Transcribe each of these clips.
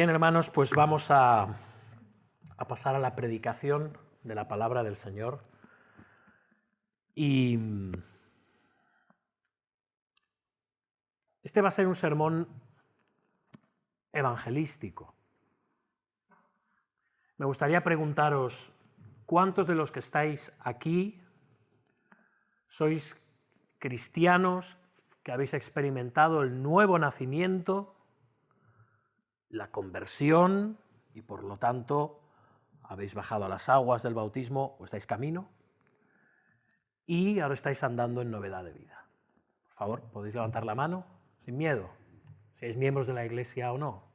Bien, hermanos, pues vamos a pasar a la predicación de la palabra del Señor. Y este va a ser un sermón evangelístico. Me gustaría preguntaros, ¿cuántos de los que estáis aquí sois cristianos que habéis experimentado el nuevo nacimiento, la conversión, y por lo tanto habéis bajado a las aguas del bautismo o estáis camino, y ahora estáis andando en novedad de vida? Por favor, ¿podéis levantar la mano? Sin miedo. ¿Seáis miembros de la iglesia o no?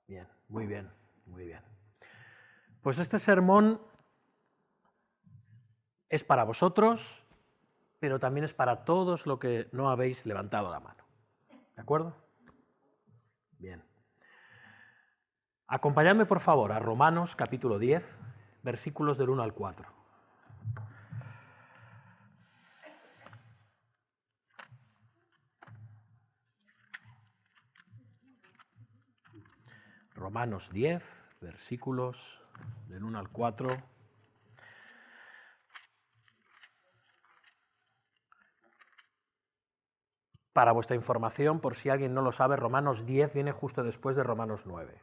Bien, muy bien, muy bien. Pues este sermón es para vosotros, pero también es para todos los que no habéis levantado la mano. ¿De acuerdo? Bien. Acompañadme, por favor, a Romanos capítulo 10, versículos del 1 al 4. Romanos 10, versículos del 1 al 4. Para vuestra información, por si alguien no lo sabe, Romanos 10 viene justo después de Romanos 9.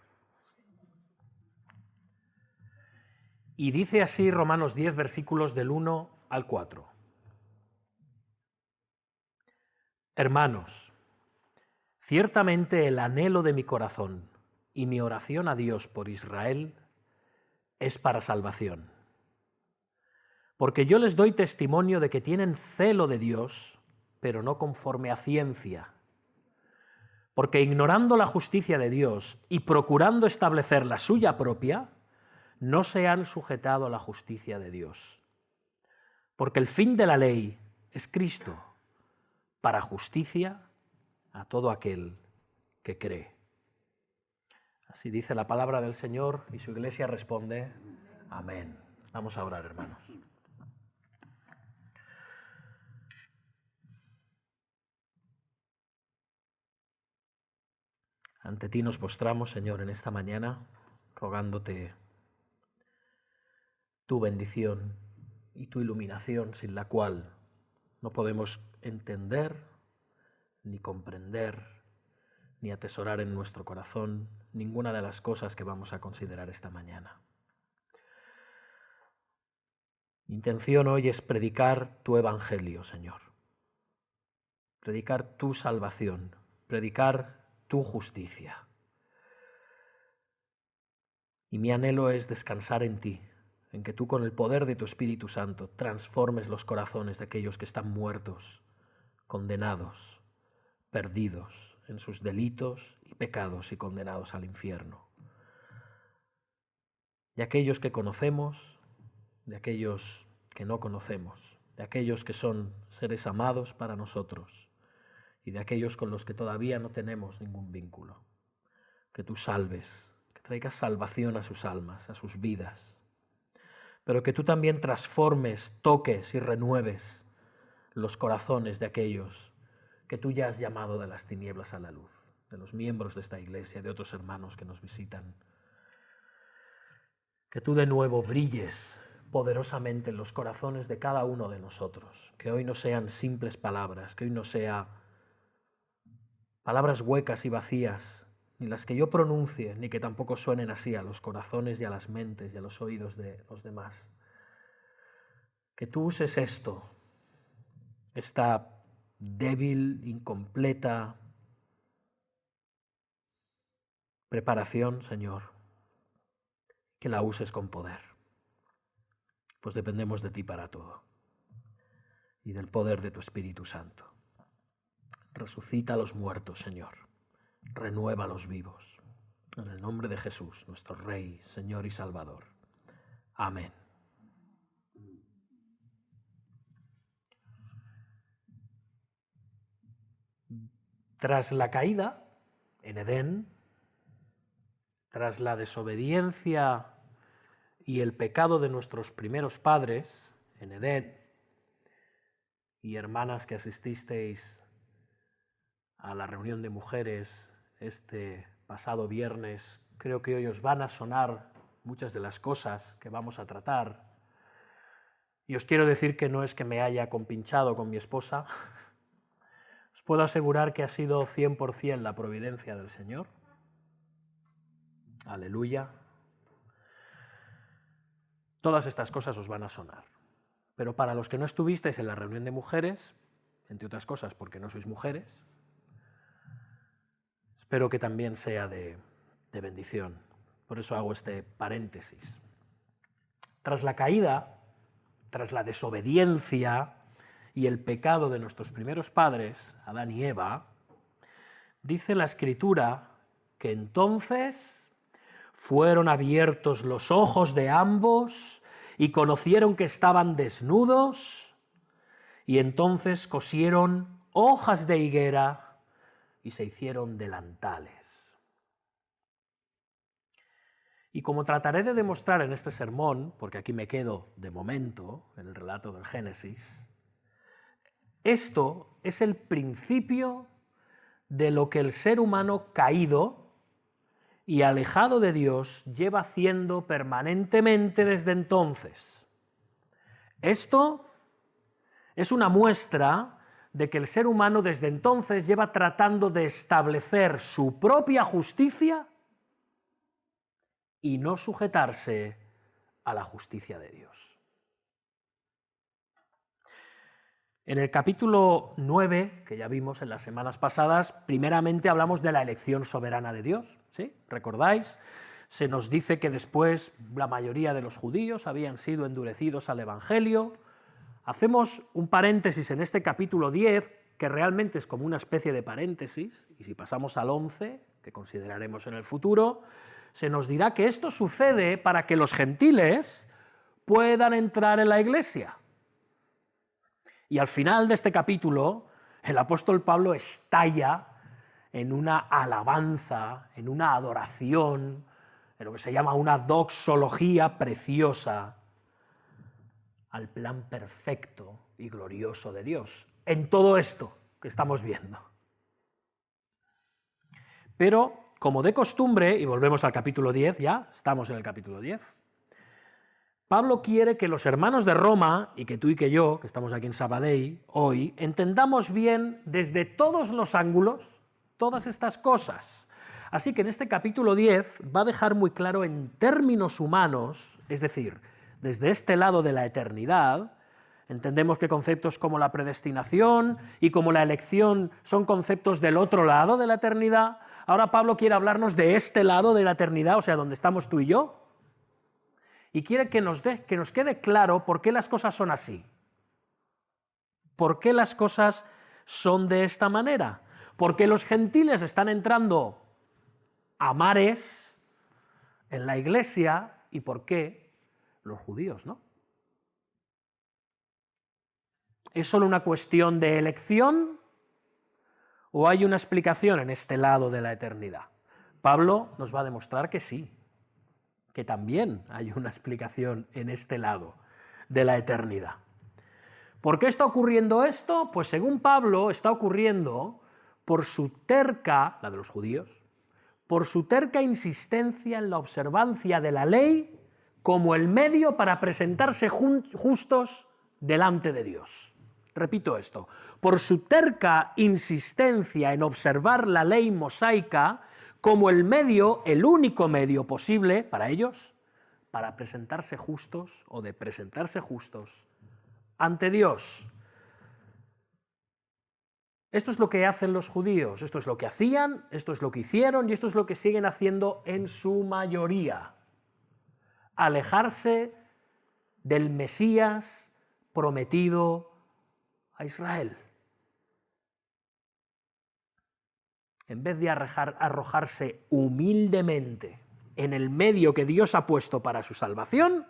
Y dice así Romanos 10, versículos del 1 al 4. Hermanos, ciertamente el anhelo de mi corazón y mi oración a Dios por Israel es para salvación. Porque yo les doy testimonio de que tienen celo de Dios, pero no conforme a ciencia. Porque ignorando la justicia de Dios y procurando establecer la suya propia, no se han sujetado a la justicia de Dios. Porque el fin de la ley es Cristo, para justicia a todo aquel que cree. Así dice la palabra del Señor y su iglesia responde, amén. Vamos a orar, hermanos. Ante ti nos postramos, Señor, en esta mañana, rogándote tu bendición y tu iluminación, sin la cual no podemos entender, ni comprender, ni atesorar en nuestro corazón ninguna de las cosas que vamos a considerar esta mañana. Mi intención hoy es predicar tu evangelio, Señor. Predicar tu salvación, predicar tu justicia. Y mi anhelo es descansar en ti, en que tú con el poder de tu Espíritu Santo transformes los corazones de aquellos que están muertos, condenados, perdidos en sus delitos y pecados y condenados al infierno. De aquellos que conocemos, de aquellos que no conocemos, de aquellos que son seres amados para nosotros y de aquellos con los que todavía no tenemos ningún vínculo. Que tú salves, que traigas salvación a sus almas, a sus vidas, pero que tú también transformes, toques y renueves los corazones de aquellos que tú ya has llamado de las tinieblas a la luz, de los miembros de esta iglesia, de otros hermanos que nos visitan. Que tú de nuevo brilles poderosamente en los corazones de cada uno de nosotros, que hoy no sean simples palabras, que hoy no sean palabras huecas y vacías, ni las que yo pronuncie, ni que tampoco suenen así a los corazones y a las mentes y a los oídos de los demás. Que tú uses esto, esta débil, incompleta preparación, Señor, que la uses con poder, pues dependemos de ti para todo y del poder de tu Espíritu Santo. Resucita a los muertos, Señor, renueva a los vivos. En el nombre de Jesús, nuestro Rey, Señor y Salvador. Amén. Tras la caída en Edén, tras la desobediencia y el pecado de nuestros primeros padres en Edén, y hermanas que asististeis a la reunión de mujeres este pasado viernes, creo que hoy os van a sonar muchas de las cosas que vamos a tratar. Y os quiero decir que no es que me haya compinchado con mi esposa. Os puedo asegurar que ha sido 100% la providencia del Señor. Aleluya. Todas estas cosas os van a sonar. Pero para los que no estuvisteis en la reunión de mujeres, entre otras cosas porque no sois mujeres, espero que también sea de bendición. Por eso hago este paréntesis. Tras la caída, tras la desobediencia y el pecado de nuestros primeros padres, Adán y Eva, dice la Escritura que entonces fueron abiertos los ojos de ambos y conocieron que estaban desnudos, y entonces cosieron hojas de higuera y se hicieron delantales. Y como trataré de demostrar en este sermón, porque aquí me quedo de momento en el relato del Génesis, esto es el principio de lo que el ser humano caído y alejado de Dios lleva haciendo permanentemente desde entonces. Esto es una muestra de que el ser humano desde entonces lleva tratando de establecer su propia justicia y no sujetarse a la justicia de Dios. En el capítulo 9, que ya vimos en las semanas pasadas, primeramente hablamos de la elección soberana de Dios, ¿sí? ¿Recordáis? Se nos dice que después la mayoría de los judíos habían sido endurecidos al Evangelio. Hacemos un paréntesis en este capítulo 10, que realmente es como una especie de paréntesis, y si pasamos al 11, que consideraremos en el futuro, se nos dirá que esto sucede para que los gentiles puedan entrar en la iglesia. Y al final de este capítulo, el apóstol Pablo estalla en una alabanza, en una adoración, en lo que se llama una doxología preciosa al plan perfecto y glorioso de Dios, en todo esto que estamos viendo. Pero, como de costumbre, y volvemos al capítulo 10, ya estamos en el capítulo 10, Pablo quiere que los hermanos de Roma, y que tú y que yo, que estamos aquí en Sabadell hoy, entendamos bien desde todos los ángulos todas estas cosas. Así que en este capítulo 10 va a dejar muy claro en términos humanos, es decir, desde este lado de la eternidad, entendemos que conceptos como la predestinación y como la elección son conceptos del otro lado de la eternidad. Ahora Pablo quiere hablarnos de este lado de la eternidad, o sea, donde estamos tú y yo, y quiere que nos quede claro por qué las cosas son así. ¿Por qué las cosas son de esta manera? ¿Por qué los gentiles están entrando a mares en la iglesia y por qué los judíos no? ¿Es solo una cuestión de elección o hay una explicación en este lado de la eternidad? Pablo nos va a demostrar que sí, que también hay una explicación en este lado de la eternidad. ¿Por qué está ocurriendo esto? Pues según Pablo está ocurriendo por su terca, la de los judíos, por su terca insistencia en la observancia de la ley como el medio para presentarse justos delante de Dios. Repito esto, por su terca insistencia en observar la ley mosaica como el medio, el único medio posible para ellos, para presentarse justos o de presentarse justos ante Dios. Esto es lo que hacen los judíos, esto es lo que hacían, esto es lo que hicieron y esto es lo que siguen haciendo en su mayoría. Alejarse del Mesías prometido a Israel. En vez de arrojarse humildemente en el medio que Dios ha puesto para su salvación,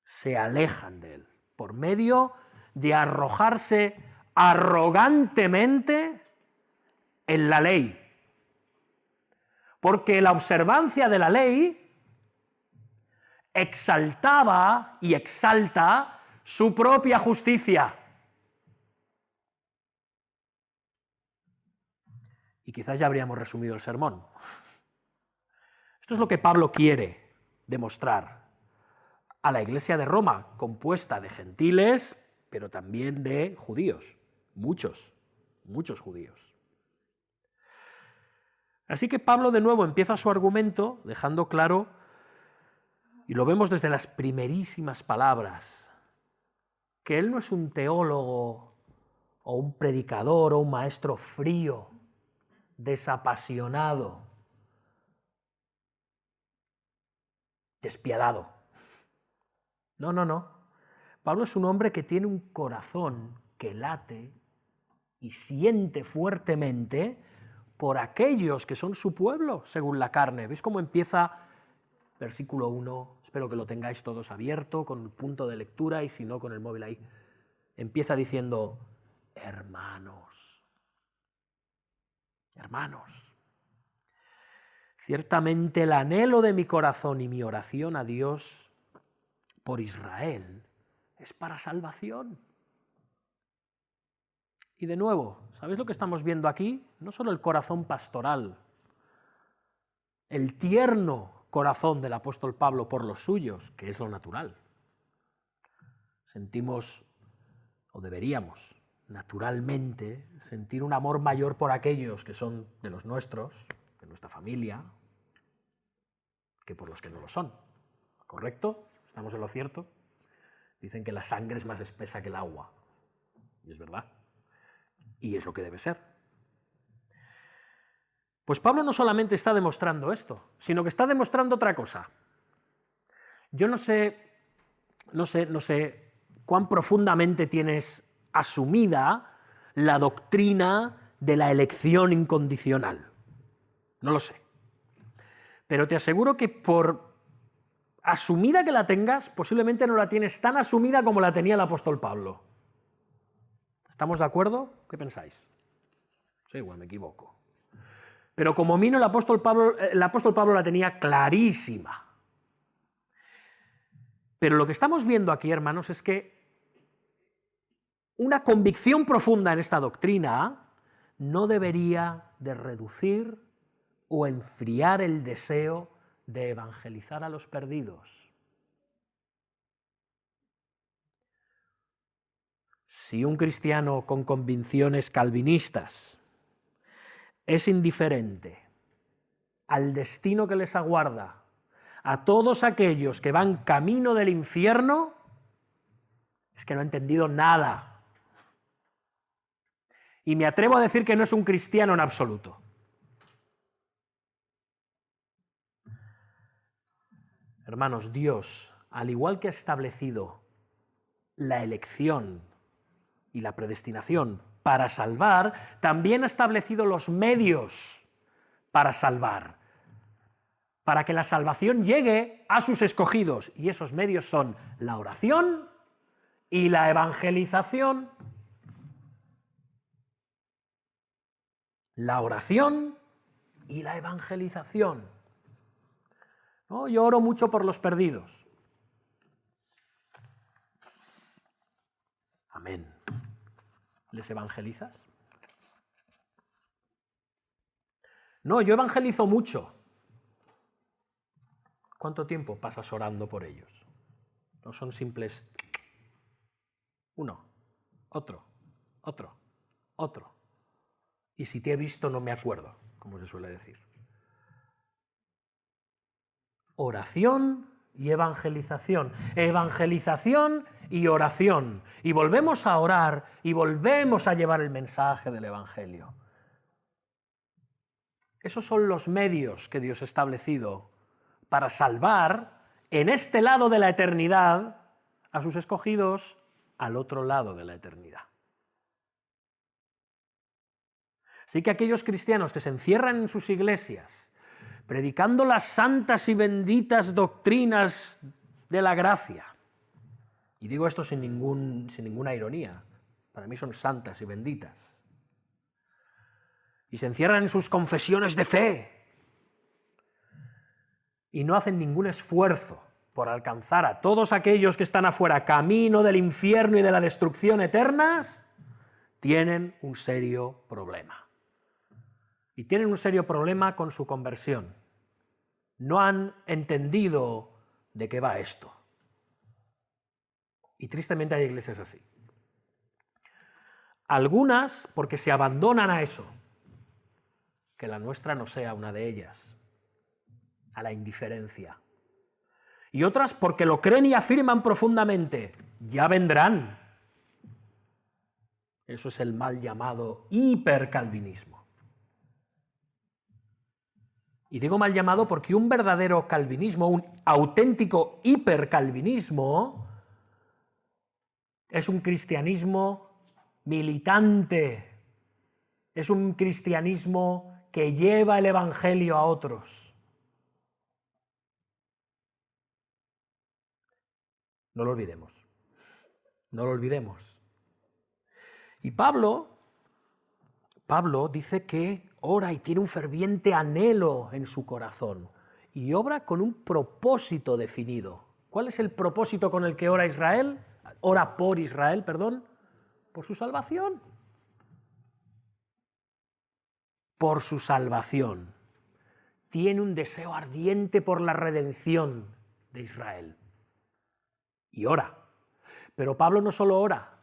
se alejan de él, por medio de arrojarse arrogantemente en la ley. Porque la observancia de la ley exaltaba y exalta su propia justicia. y quizás ya habríamos resumido el sermón. Esto es lo que Pablo quiere demostrar a la iglesia de Roma, compuesta de gentiles, pero también de judíos, muchos judíos. Así que Pablo de nuevo empieza su argumento dejando claro, y lo vemos desde las primerísimas palabras, que él no es un teólogo o un predicador o un maestro frío, desapasionado, despiadado. No. Pablo es un hombre que tiene un corazón que late y siente fuertemente por aquellos que son su pueblo, según la carne. ¿Veis cómo empieza? Versículo 1, espero que lo tengáis todos abierto, con el punto de lectura, y si no, con el móvil ahí. Empieza diciendo, hermanos, ciertamente el anhelo de mi corazón y mi oración a Dios por Israel es para salvación. Y de nuevo, ¿sabéis lo que estamos viendo aquí? No solo el corazón pastoral, el tierno corazón del apóstol Pablo por los suyos, que es lo natural. Sentimos, o deberíamos, naturalmente, sentir un amor mayor por aquellos que son de los nuestros, de nuestra familia, que por los que no lo son. ¿Correcto? ¿Estamos en lo cierto? Dicen que la sangre es más espesa que el agua. Y es verdad. Y es lo que debe ser. Pues Pablo no solamente está demostrando esto, sino que está demostrando otra cosa. Yo no sé cuán profundamente tienes asumida la doctrina de la elección incondicional. No lo sé. Pero te aseguro que por asumida que la tengas, posiblemente no la tienes tan asumida como la tenía el apóstol Pablo. ¿Estamos de acuerdo? ¿Qué pensáis? Sí, igual me equivoco. Pero como mínimo el apóstol Pablo la tenía clarísima. Pero lo que estamos viendo aquí, hermanos, es que una convicción profunda en esta doctrina no debería de reducir o enfriar el deseo de evangelizar a los perdidos. Si un cristiano con convicciones calvinistas es indiferente al destino que les aguarda a todos aquellos que van camino del infierno, es que no ha entendido nada. Y me atrevo a decir que no es un cristiano en absoluto. Hermanos, Dios, al igual que ha establecido la elección y la predestinación para salvar, también ha establecido los medios para salvar, para que la salvación llegue a sus escogidos. Y esos medios son la oración y la evangelización. La oración y la evangelización. ¿No? Yo oro mucho por los perdidos. Amén. ¿Les evangelizas? No, yo evangelizo mucho. ¿Cuánto tiempo pasas orando por ellos? No son simples uno, otro. Y si te he visto no me acuerdo, como se suele decir. Oración y evangelización. Evangelización y oración. Y volvemos a orar y volvemos a llevar el mensaje del Evangelio. Esos son los medios que Dios ha establecido para salvar en este lado de la eternidad a sus escogidos al otro lado de la eternidad. Así que aquellos cristianos que se encierran en sus iglesias predicando las santas y benditas doctrinas de la gracia, y digo esto sin ninguna ironía, para mí son santas y benditas, y se encierran en sus confesiones de fe y no hacen ningún esfuerzo por alcanzar a todos aquellos que están afuera, camino del infierno y de la destrucción eternas, tienen un serio problema. y tienen un serio problema con su conversión. No han entendido de qué va esto. Y tristemente hay iglesias así. Algunas porque se abandonan a eso. Que la nuestra no sea una de ellas. A la indiferencia. Y otras porque lo creen y afirman profundamente. Ya vendrán. Eso es el mal llamado hipercalvinismo. Y digo mal llamado porque un verdadero calvinismo, un auténtico hipercalvinismo, es un cristianismo militante, es un cristianismo que lleva el evangelio a otros. No lo olvidemos, no lo olvidemos. Y Pablo dice que ora y tiene un ferviente anhelo en su corazón y obra con un propósito definido. ¿Cuál es el propósito con el que ora Israel? Ora por Israel, perdón, por su salvación. Por su salvación. Tiene un deseo ardiente por la redención de Israel. Y ora. Pero Pablo no solo ora,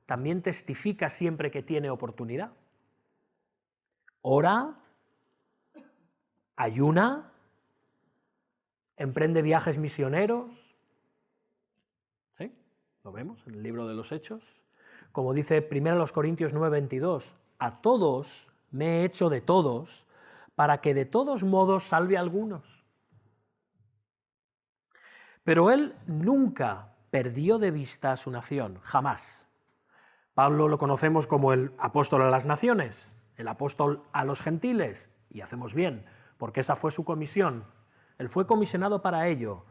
también testifica siempre que tiene oportunidad. Ora, ayuna, emprende viajes misioneros. ¿Sí? Lo vemos en el libro de los Hechos. Como dice 1 Corintios 9:22, a todos me he hecho de todos, para que de todos modos salve a algunos. Pero él nunca perdió de vista a su nación, jamás. Pablo lo conocemos como el apóstol a las naciones, el apóstol a los gentiles, y hacemos bien, porque esa fue su comisión. Él fue comisionado para ello.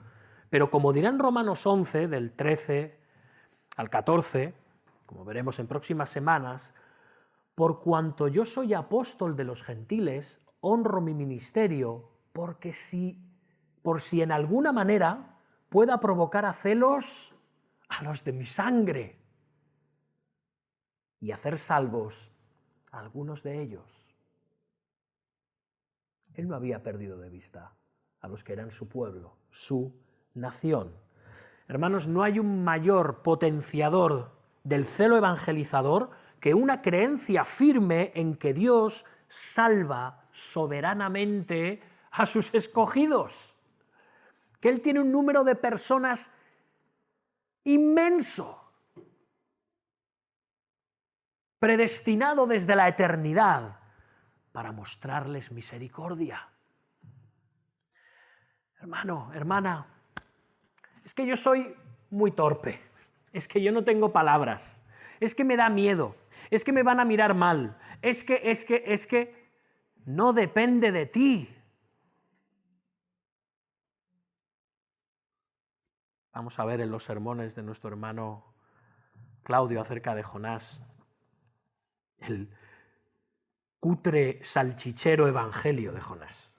Pero como dirá en Romanos 11, del 13 al 14, como veremos en próximas semanas, por cuanto yo soy apóstol de los gentiles, honro mi ministerio, porque por si en alguna manera pueda provocar a celos a los de mi sangre y hacer salvos a algunos de ellos. Él no había perdido de vista a los que eran su pueblo, su nación. Hermanos, no hay un mayor potenciador del celo evangelizador que una creencia firme en que Dios salva soberanamente a sus escogidos, que Él tiene un número de personas inmenso, predestinado desde la eternidad para mostrarles misericordia. Hermano, hermana, es que yo soy muy torpe, es que yo no tengo palabras, es que me da miedo, es que me van a mirar mal, es que no depende de ti. Vamos a ver en los sermones de nuestro hermano Claudio acerca de Jonás, el cutre salchichero evangelio de Jonás.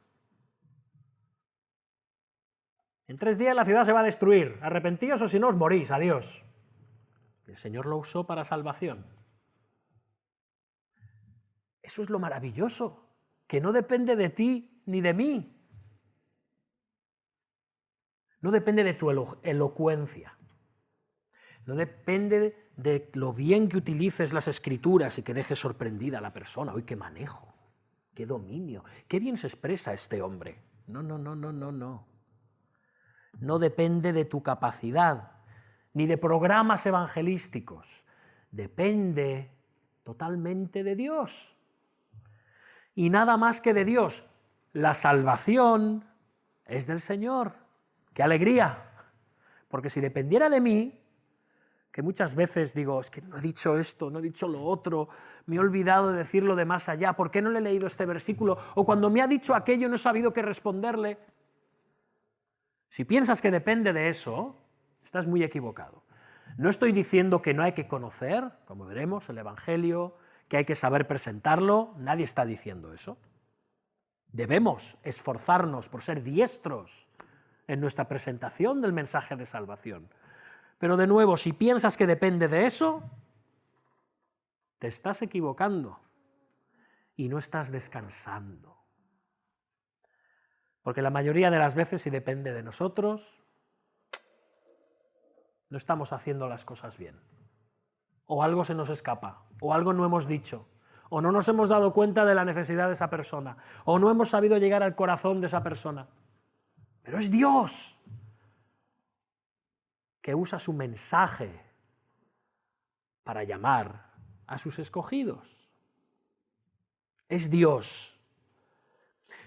En 3 días la ciudad se va a destruir, arrepentíos o si no os morís, adiós. El Señor lo usó para salvación. Eso es lo maravilloso, que no depende de ti ni de mí. No depende de tu elocuencia. No depende de lo bien que utilices las escrituras y que dejes sorprendida a la persona. ¡Uy, qué manejo! ¡Qué dominio! ¡Qué bien se expresa este hombre! No. No depende de tu capacidad, ni de programas evangelísticos. Depende totalmente de Dios. Y nada más que de Dios. La salvación es del Señor. ¡Qué alegría! Porque si dependiera de mí, que muchas veces digo, es que no he dicho esto, no he dicho lo otro, me he olvidado de decirlo de más allá, ¿por qué no le he leído este versículo? O cuando me ha dicho aquello no he sabido qué responderle. Si piensas que depende de eso, estás muy equivocado. No estoy diciendo que no hay que conocer, como veremos, el Evangelio, que hay que saber presentarlo, nadie está diciendo eso. Debemos esforzarnos por ser diestros en nuestra presentación del mensaje de salvación. Pero de nuevo, si piensas que depende de eso, te estás equivocando. y no estás descansando. Porque la mayoría de las veces, si depende de nosotros, no estamos haciendo las cosas bien. O algo se nos escapa, o algo no hemos dicho, o no nos hemos dado cuenta de la necesidad de esa persona, o no hemos sabido llegar al corazón de esa persona. Pero es Dios que usa su mensaje para llamar a sus escogidos. Es Dios.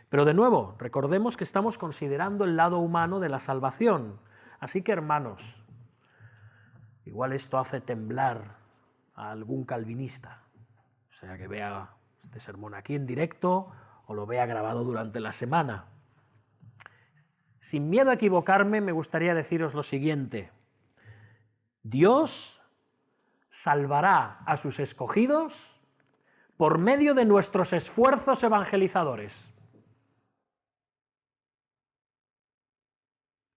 Pero de nuevo, recordemos que estamos considerando el lado humano de la salvación. Así que, hermanos, igual esto hace temblar a algún calvinista, o sea, que vea este sermón aquí en directo o lo vea grabado durante la semana. Sin miedo a equivocarme, me gustaría deciros lo siguiente: Dios salvará a sus escogidos por medio de nuestros esfuerzos evangelizadores.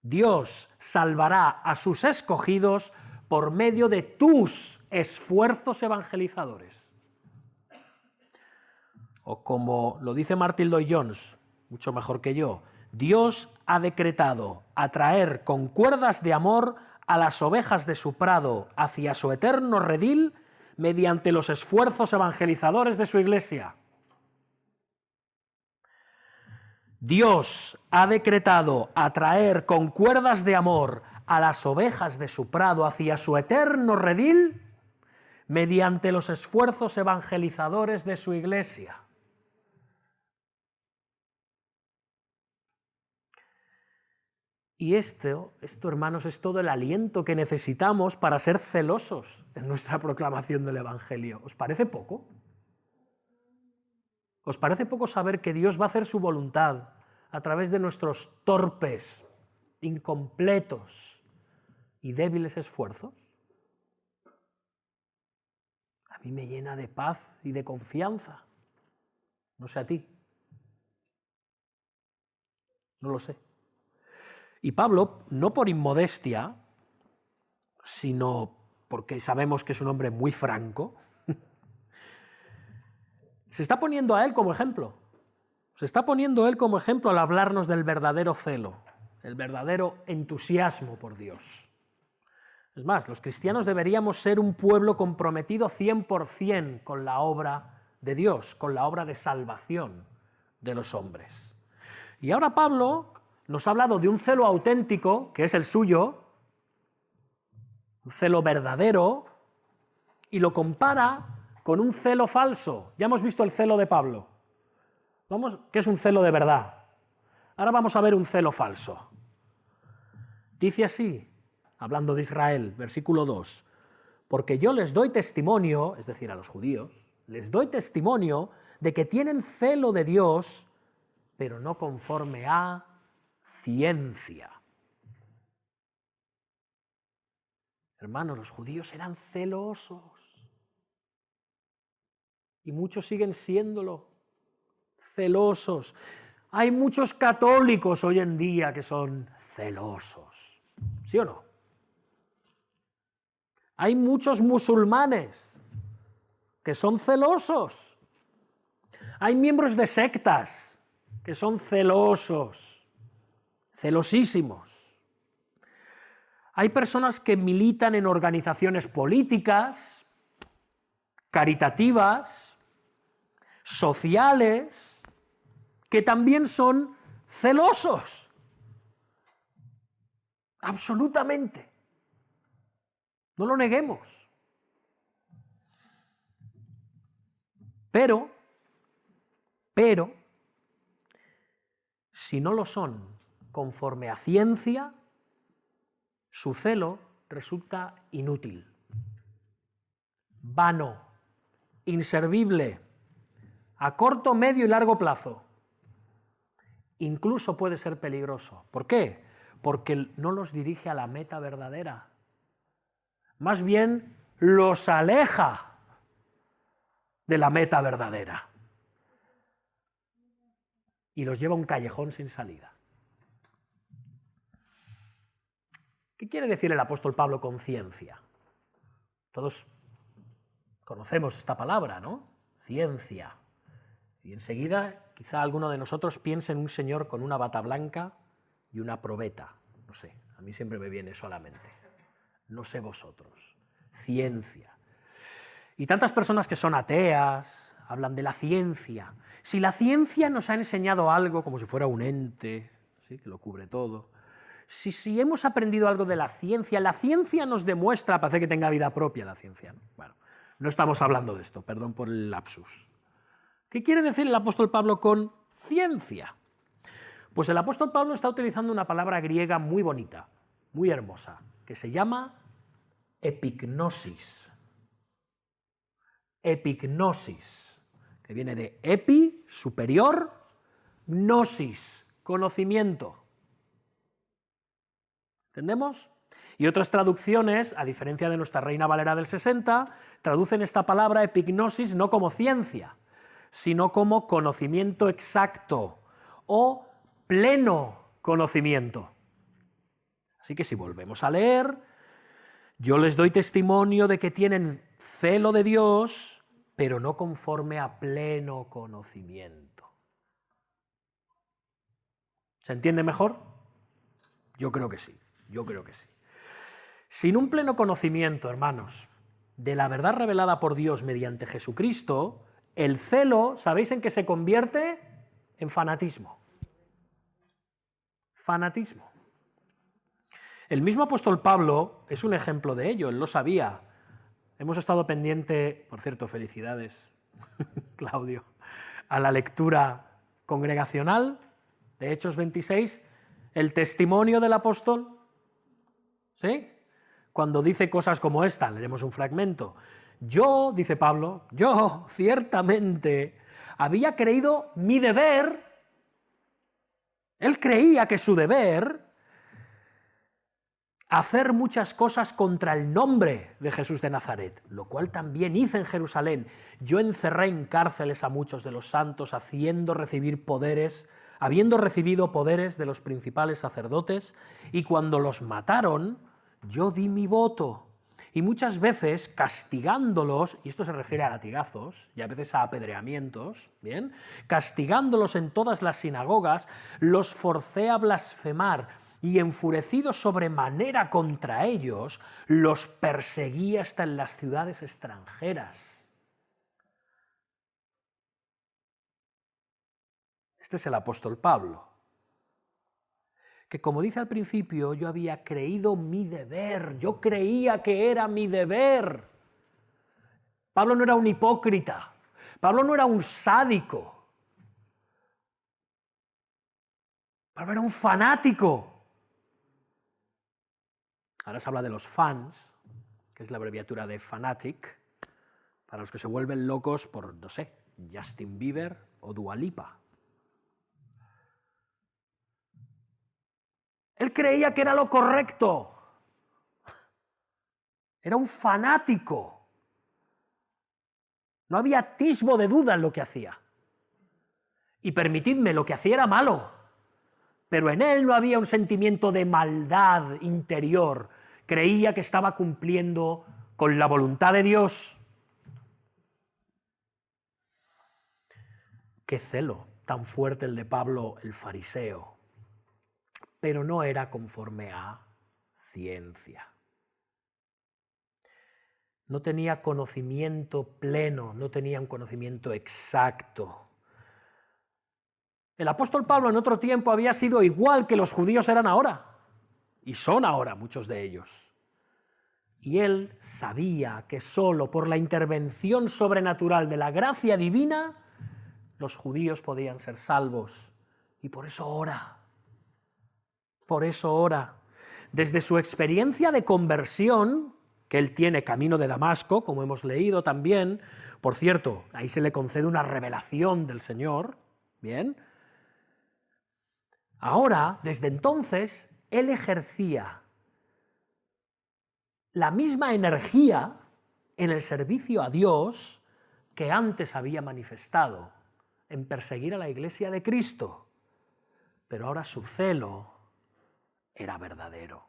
Dios salvará a sus escogidos por medio de tus esfuerzos evangelizadores. O como lo dice Martin Lloyd-Jones, mucho mejor que yo, Dios ha decretado atraer con cuerdas de amor a las ovejas de su prado hacia su eterno redil mediante los esfuerzos evangelizadores de su iglesia. Dios ha decretado atraer con cuerdas de amor a las ovejas de su prado hacia su eterno redil mediante los esfuerzos evangelizadores de su iglesia. Y esto, hermanos, es todo el aliento que necesitamos para ser celosos en nuestra proclamación del Evangelio. ¿Os parece poco? ¿Os parece poco saber que Dios va a hacer su voluntad a través de nuestros torpes, incompletos y débiles esfuerzos? A mí me llena de paz y de confianza. No sé a ti. No lo sé. Y Pablo, no por inmodestia, sino porque sabemos que es un hombre muy franco, se está poniendo a él como ejemplo. Se está poniendo él como ejemplo al hablarnos del verdadero celo, el verdadero entusiasmo por Dios. Es más, los cristianos deberíamos ser un pueblo comprometido 100% con la obra de Dios, con la obra de salvación de los hombres. Y ahora Pablo nos ha hablado de un celo auténtico, que es el suyo, un celo verdadero, y lo compara con un celo falso. Ya hemos visto el celo de Pablo, que es un celo de verdad. Ahora vamos a ver un celo falso. Dice así, hablando de Israel, versículo 2, porque yo les doy testimonio, es decir, a los judíos, les doy testimonio de que tienen celo de Dios, pero no conforme a ciencia. Hermanos, los judíos eran celosos y muchos siguen siéndolo, celosos. Hay muchos católicos hoy en día que son celosos, ¿sí o no? Hay muchos musulmanes que son celosos. Hay miembros de sectas que son celosos, celosísimos. Hay personas que militan en organizaciones políticas, caritativas, sociales, que también son celosos. Absolutamente. No lo neguemos. Pero, si no lo son conforme a ciencia, su celo resulta inútil, vano, inservible, a corto, medio y largo plazo. Incluso puede ser peligroso. ¿Por qué? Porque no los dirige a la meta verdadera. Más bien los aleja de la meta verdadera y los lleva a un callejón sin salida. ¿Qué quiere decir el apóstol Pablo con ciencia? Todos conocemos esta palabra, ¿no? Ciencia. Y enseguida, quizá alguno de nosotros piense en un señor con una bata blanca y una probeta. No sé, a mí siempre me viene eso a la mente. No sé vosotros. Ciencia. Y tantas personas que son ateas hablan de la ciencia. Si la ciencia nos ha enseñado algo, como si fuera un ente, ¿sí?, que lo cubre todo, si hemos aprendido algo de la ciencia nos demuestra, parece que tenga vida propia la ciencia, ¿no? Bueno, no estamos hablando de esto, perdón por el lapsus. ¿Qué quiere decir el apóstol Pablo con ciencia? Pues el apóstol Pablo está utilizando una palabra griega muy bonita, muy hermosa, que se llama epignosis. Epignosis, que viene de epi, superior, gnosis, conocimiento. ¿Entendemos? Y otras traducciones, a diferencia de nuestra Reina Valera del 60, traducen esta palabra epignosis no como ciencia, sino como conocimiento exacto o pleno conocimiento. Así que si volvemos a leer, yo les doy testimonio de que tienen celo de Dios, pero no conforme a pleno conocimiento. ¿Se entiende mejor? Yo creo que sí, yo creo que sí. Sin un pleno conocimiento, hermanos, de la verdad revelada por Dios mediante Jesucristo, el celo, ¿sabéis en qué se convierte? En fanatismo. Fanatismo. El mismo apóstol Pablo es un ejemplo de ello, él lo sabía. Hemos estado pendiente, por cierto, felicidades, Claudio, a la lectura congregacional de Hechos 26, el testimonio del apóstol, ¿sí? Cuando dice cosas como esta, leeremos un fragmento. Yo, dice Pablo, yo ciertamente había creído mi deber, él creía que su deber, hacer muchas cosas contra el nombre de Jesús de Nazaret, lo cual también hice en Jerusalén. Yo encerré en cárceles a muchos de los santos, habiendo recibido poderes de los principales sacerdotes, y cuando los mataron, yo di mi voto. Y muchas veces castigándolos, y esto se refiere a latigazos y a veces a apedreamientos, ¿bien?, castigándolos en todas las sinagogas, los forcé a blasfemar, y enfurecido sobremanera contra ellos, los perseguí hasta en las ciudades extranjeras. Este es el apóstol Pablo, que como dice al principio, yo había creído mi deber, yo creía que era mi deber. Pablo no era un hipócrita, Pablo no era un sádico, Pablo era un fanático. Ahora se habla de los fans, que es la abreviatura de fanatic, para los que se vuelven locos por, no sé, Justin Bieber o Dua Lipa. Él creía que era lo correcto. Era un fanático. No había atisbo de duda en lo que hacía. Y permitidme, lo que hacía era malo, pero en él no había un sentimiento de maldad interior. Creía que estaba cumpliendo con la voluntad de Dios. Qué celo tan fuerte el de Pablo el fariseo, pero no era conforme a ciencia. No tenía conocimiento pleno, no tenía un conocimiento exacto. El apóstol Pablo en otro tiempo había sido igual que los judíos eran ahora, y son ahora muchos de ellos. Y él sabía que solo por la intervención sobrenatural de la gracia divina los judíos podían ser salvos. Y por eso ora. Por eso ora. Desde su experiencia de conversión, que él tiene camino de Damasco, como hemos leído también, por cierto, ahí se le concede una revelación del Señor, ¿bien? Ahora, desde entonces, él ejercía la misma energía en el servicio a Dios que antes había manifestado en perseguir a la Iglesia de Cristo, pero ahora su celo era verdadero.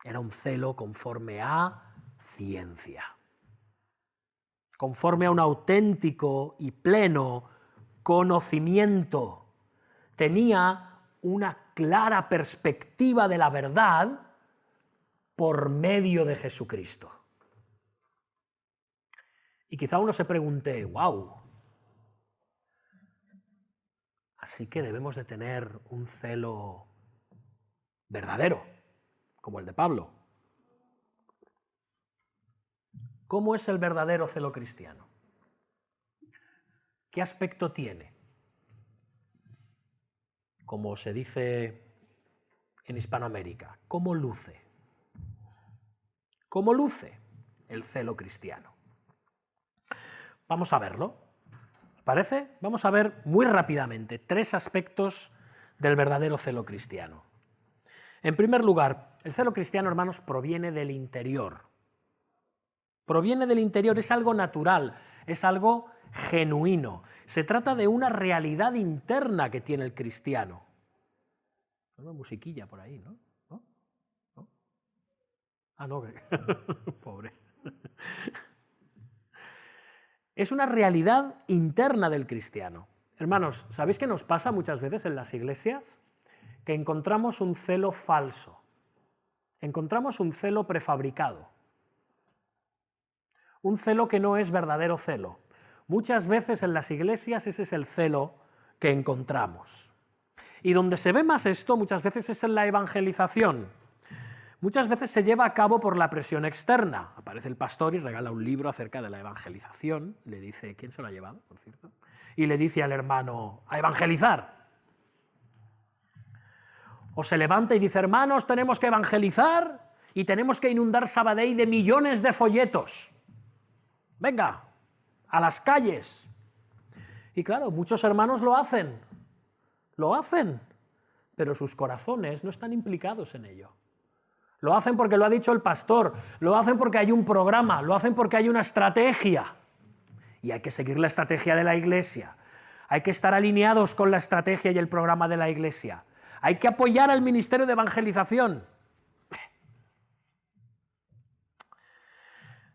Era un celo conforme a ciencia. conforme a un auténtico y pleno conocimiento. Tenía una clara perspectiva de la verdad por medio de Jesucristo. Y quizá uno se pregunte, wow, así que debemos de tener un celo verdadero, como el de Pablo. ¿Cómo es el verdadero celo cristiano? ¿Qué aspecto tiene? Como se dice en Hispanoamérica, ¿cómo luce? ¿Cómo luce el celo cristiano? Vamos a verlo. ¿Os parece? Vamos a ver muy rápidamente 3 aspectos del verdadero celo cristiano. En primer lugar, el celo cristiano, hermanos, proviene del interior. Proviene del interior, es algo natural, es algo genuino. Se trata de una realidad interna que tiene el cristiano. Una musiquilla por ahí, ¿no? ¿No? Ah, no, pobre. Es una realidad interna del cristiano. Hermanos, ¿sabéis qué nos pasa muchas veces en las iglesias? Que encontramos un celo falso, encontramos un celo prefabricado, un celo que no es verdadero celo. Muchas veces en las iglesias ese es el celo que encontramos. Y donde se ve más esto muchas veces es en la evangelización. Muchas veces se lleva a cabo por la presión externa. Aparece el pastor y regala un libro acerca de la evangelización. Le dice, ¿quién se lo ha llevado, por cierto? Y le dice al hermano, a evangelizar. O se levanta y dice, hermanos, tenemos que evangelizar y tenemos que inundar Sabadell de millones de folletos. Venga, a las calles. Y claro, muchos hermanos lo hacen, pero sus corazones no están implicados en ello. Lo hacen porque lo ha dicho el pastor, lo hacen porque hay un programa, lo hacen porque hay una estrategia. Y hay que seguir la estrategia de la Iglesia. Hay que estar alineados con la estrategia y el programa de la Iglesia. Hay que apoyar al ministerio de evangelización.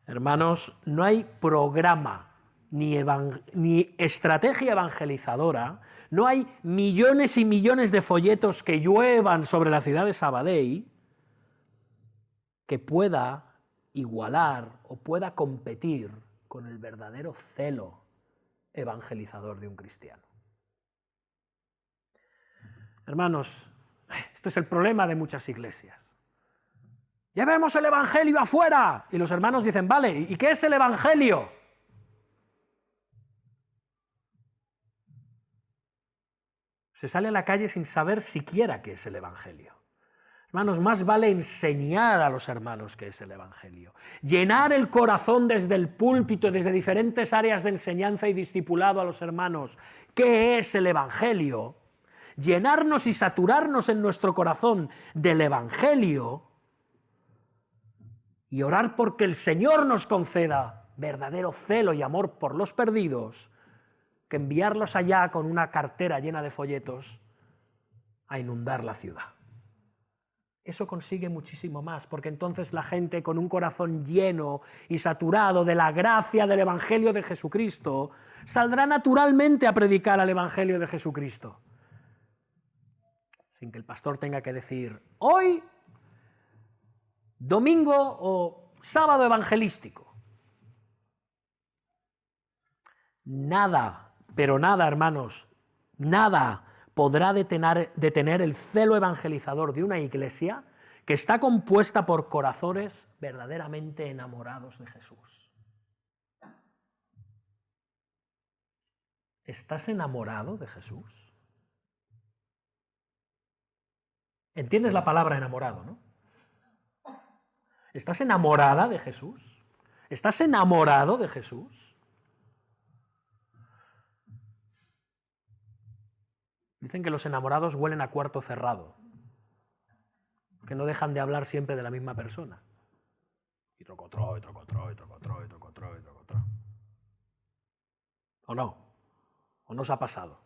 Hermanos, no hay programa ni estrategia evangelizadora, no hay millones y millones de folletos que lluevan sobre la ciudad de Sabadell que pueda igualar o pueda competir con el verdadero celo evangelizador de un cristiano. Hermanos, este es el problema de muchas iglesias. Llevemos el evangelio afuera. Y los hermanos dicen, vale, ¿y qué es el evangelio? Se sale a la calle sin saber siquiera qué es el evangelio. Hermanos, más vale enseñar a los hermanos qué es el evangelio. Llenar el corazón desde el púlpito, desde diferentes áreas de enseñanza y discipulado a los hermanos. ¿Qué es el evangelio? Llenarnos y saturarnos en nuestro corazón del evangelio y orar porque el Señor nos conceda verdadero celo y amor por los perdidos, que enviarlos allá con una cartera llena de folletos a inundar la ciudad. Eso consigue muchísimo más, porque entonces la gente con un corazón lleno y saturado de la gracia del Evangelio de Jesucristo saldrá naturalmente a predicar al Evangelio de Jesucristo, sin que el pastor tenga que decir, hoy, domingo o sábado evangelístico. Nada, pero nada, hermanos, nada podrá detener el celo evangelizador de una iglesia que está compuesta por corazones verdaderamente enamorados de Jesús. ¿Estás enamorado de Jesús? ¿Entiendes la palabra enamorado, no? ¿Estás enamorada de Jesús? ¿Estás enamorado de Jesús? Dicen que los enamorados huelen a cuarto cerrado, que no dejan de hablar siempre de la misma persona. Y trocotró, y trocotró, y trocotró, y trocotró, y trocotró. ¿O no? ¿O no os ha pasado?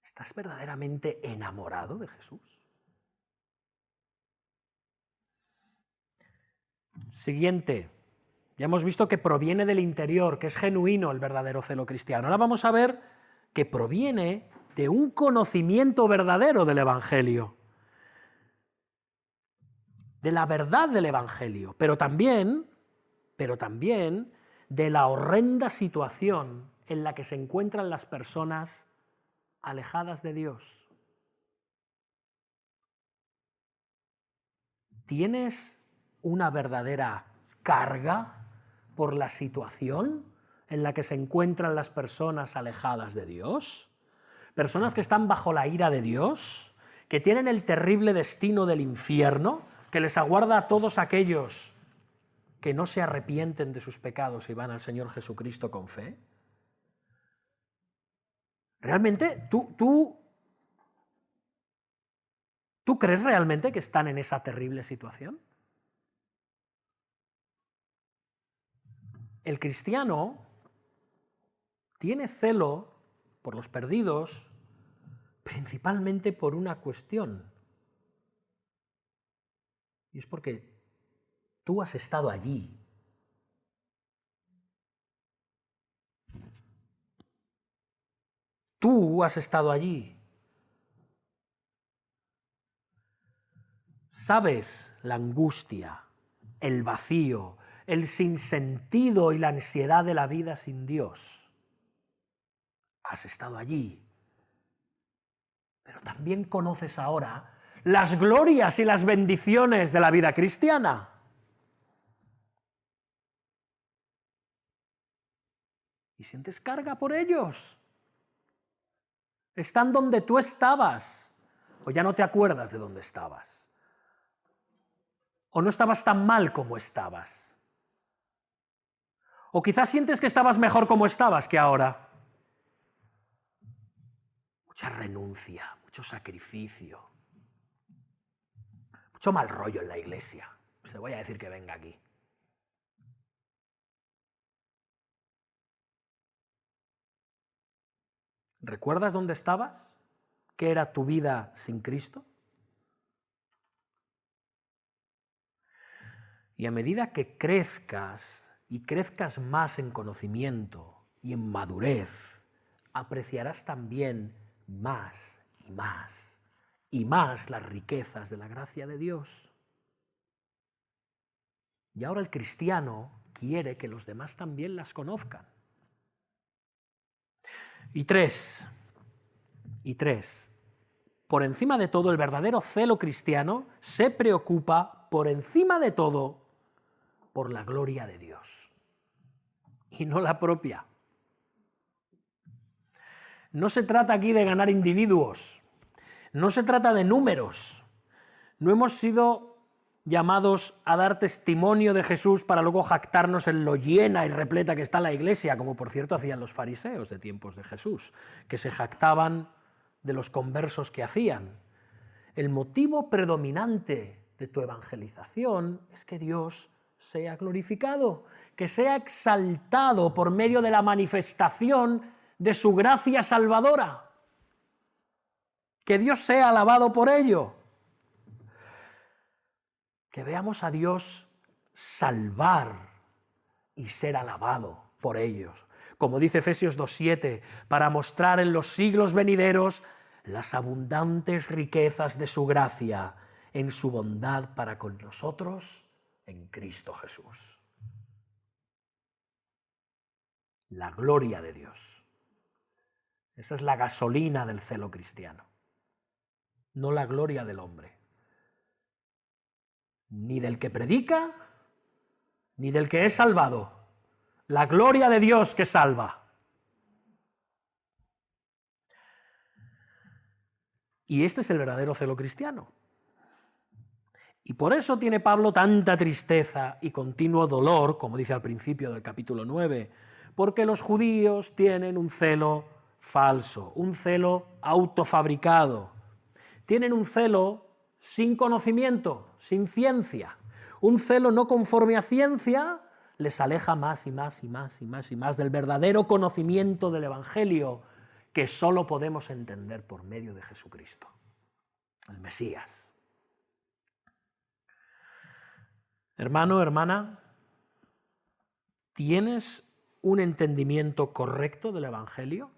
¿Estás verdaderamente enamorado de Jesús? Siguiente. Ya hemos visto que proviene del interior, que es genuino el verdadero celo cristiano. Ahora vamos a ver que proviene de un conocimiento verdadero del Evangelio, de la verdad del Evangelio, pero también de la horrenda situación en la que se encuentran las personas alejadas de Dios. ¿Tienes una verdadera carga por la situación en la que se encuentran las personas alejadas de Dios? Personas que están bajo la ira de Dios, que tienen el terrible destino del infierno, que les aguarda a todos aquellos que no se arrepienten de sus pecados y van al Señor Jesucristo con fe. ¿Realmente tú crees realmente que están en esa terrible situación? El cristiano tiene celo por los perdidos principalmente por una cuestión, y es porque tú has estado allí. Tú has estado allí. Sabes la angustia, el vacío, el sinsentido y la ansiedad de la vida sin Dios. Has estado allí. Pero también conoces ahora las glorias y las bendiciones de la vida cristiana. Y sientes carga por ellos. Están donde tú estabas, o ya no te acuerdas de dónde estabas. O no estabas tan mal como estabas. O quizás sientes que estabas mejor como estabas que ahora. Mucha renuncia, mucho sacrificio, mucho mal rollo en la iglesia. Pues le voy a decir que venga aquí. ¿Recuerdas dónde estabas? ¿Qué era tu vida sin Cristo? Y a medida que crezcas y crezcas más en conocimiento y en madurez, apreciarás también más y más y más las riquezas de la gracia de Dios. Y ahora el cristiano quiere que los demás también las conozcan. Y tres, por encima de todo, el verdadero celo cristiano se preocupa, por encima de todo, por la gloria de Dios, y no la propia. No se trata aquí de ganar individuos, no se trata de números. No hemos sido llamados a dar testimonio de Jesús para luego jactarnos en lo llena y repleta que está la iglesia, como por cierto hacían los fariseos de tiempos de Jesús, que se jactaban de los conversos que hacían. El motivo predominante de tu evangelización es que Dios sea glorificado, que sea exaltado por medio de la manifestación de su gracia salvadora, que Dios sea alabado por ello. Que veamos a Dios salvar y ser alabado por ellos. Como dice Efesios 2:7, para mostrar en los siglos venideros las abundantes riquezas de su gracia en su bondad para con nosotros en Cristo Jesús. La gloria de Dios. Esa es la gasolina del celo cristiano, no la gloria del hombre. Ni del que predica, ni del que es salvado. La gloria de Dios que salva. Y este es el verdadero celo cristiano. Y por eso tiene Pablo tanta tristeza y continuo dolor, como dice al principio del capítulo 9, porque los judíos tienen un celo falso, un celo autofabricado. Tienen un celo sin conocimiento, sin ciencia. Un celo no conforme a ciencia les aleja más y más y más y más y más del verdadero conocimiento del Evangelio que solo podemos entender por medio de Jesucristo, el Mesías. Hermano, hermana, ¿tienes un entendimiento correcto del Evangelio?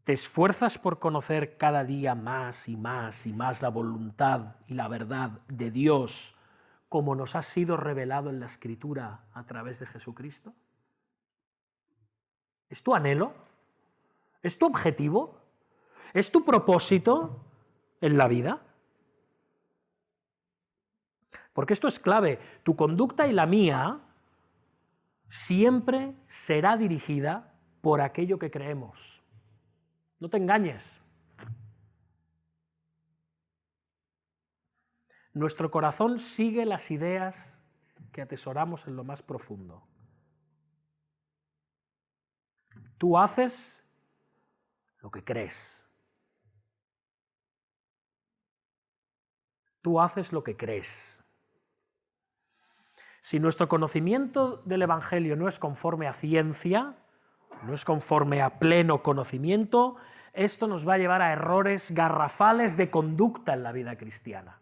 ¿Te esfuerzas por conocer cada día más y más y más la voluntad y la verdad de Dios como nos ha sido revelado en la Escritura a través de Jesucristo? ¿Es tu anhelo? ¿Es tu objetivo? ¿Es tu propósito en la vida? Porque esto es clave. Tu conducta y la mía siempre será dirigida por aquello que creemos. No te engañes. Nuestro corazón sigue las ideas que atesoramos en lo más profundo. Tú haces lo que crees. Tú haces lo que crees. Si nuestro conocimiento del Evangelio no es conforme a ciencia, no es conforme a pleno conocimiento, esto nos va a llevar a errores garrafales de conducta en la vida cristiana,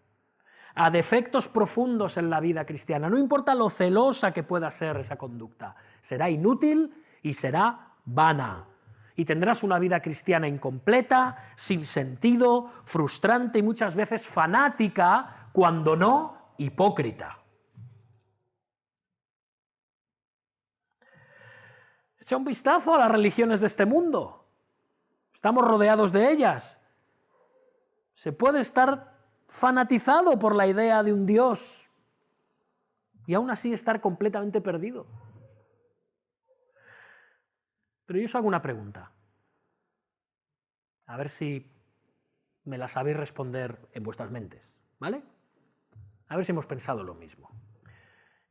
a defectos profundos en la vida cristiana. No importa lo celosa que pueda ser esa conducta, será inútil y será vana. Y tendrás una vida cristiana incompleta, sin sentido, frustrante y muchas veces fanática, cuando no hipócrita. Echa un vistazo a las religiones de este mundo. Estamos rodeados de ellas. Se puede estar fanatizado por la idea de un Dios y aún así estar completamente perdido. Pero yo os hago una pregunta. A ver si me la sabéis responder en vuestras mentes, ¿vale? A ver si hemos pensado lo mismo.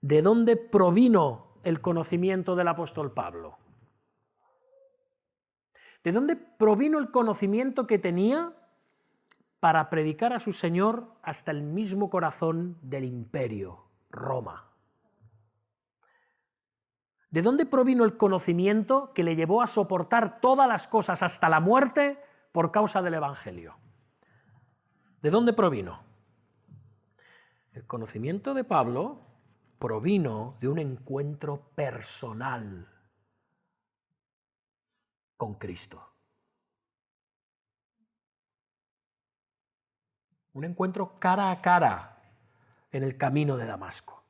¿De dónde provino el conocimiento del apóstol Pablo? ¿De dónde provino el conocimiento que tenía para predicar a su Señor hasta el mismo corazón del imperio, Roma? ¿De dónde provino el conocimiento que le llevó a soportar todas las cosas hasta la muerte por causa del Evangelio? ¿De dónde provino? El conocimiento de Pablo provino de un encuentro personal con Cristo. Un encuentro cara a cara en el camino de Damasco.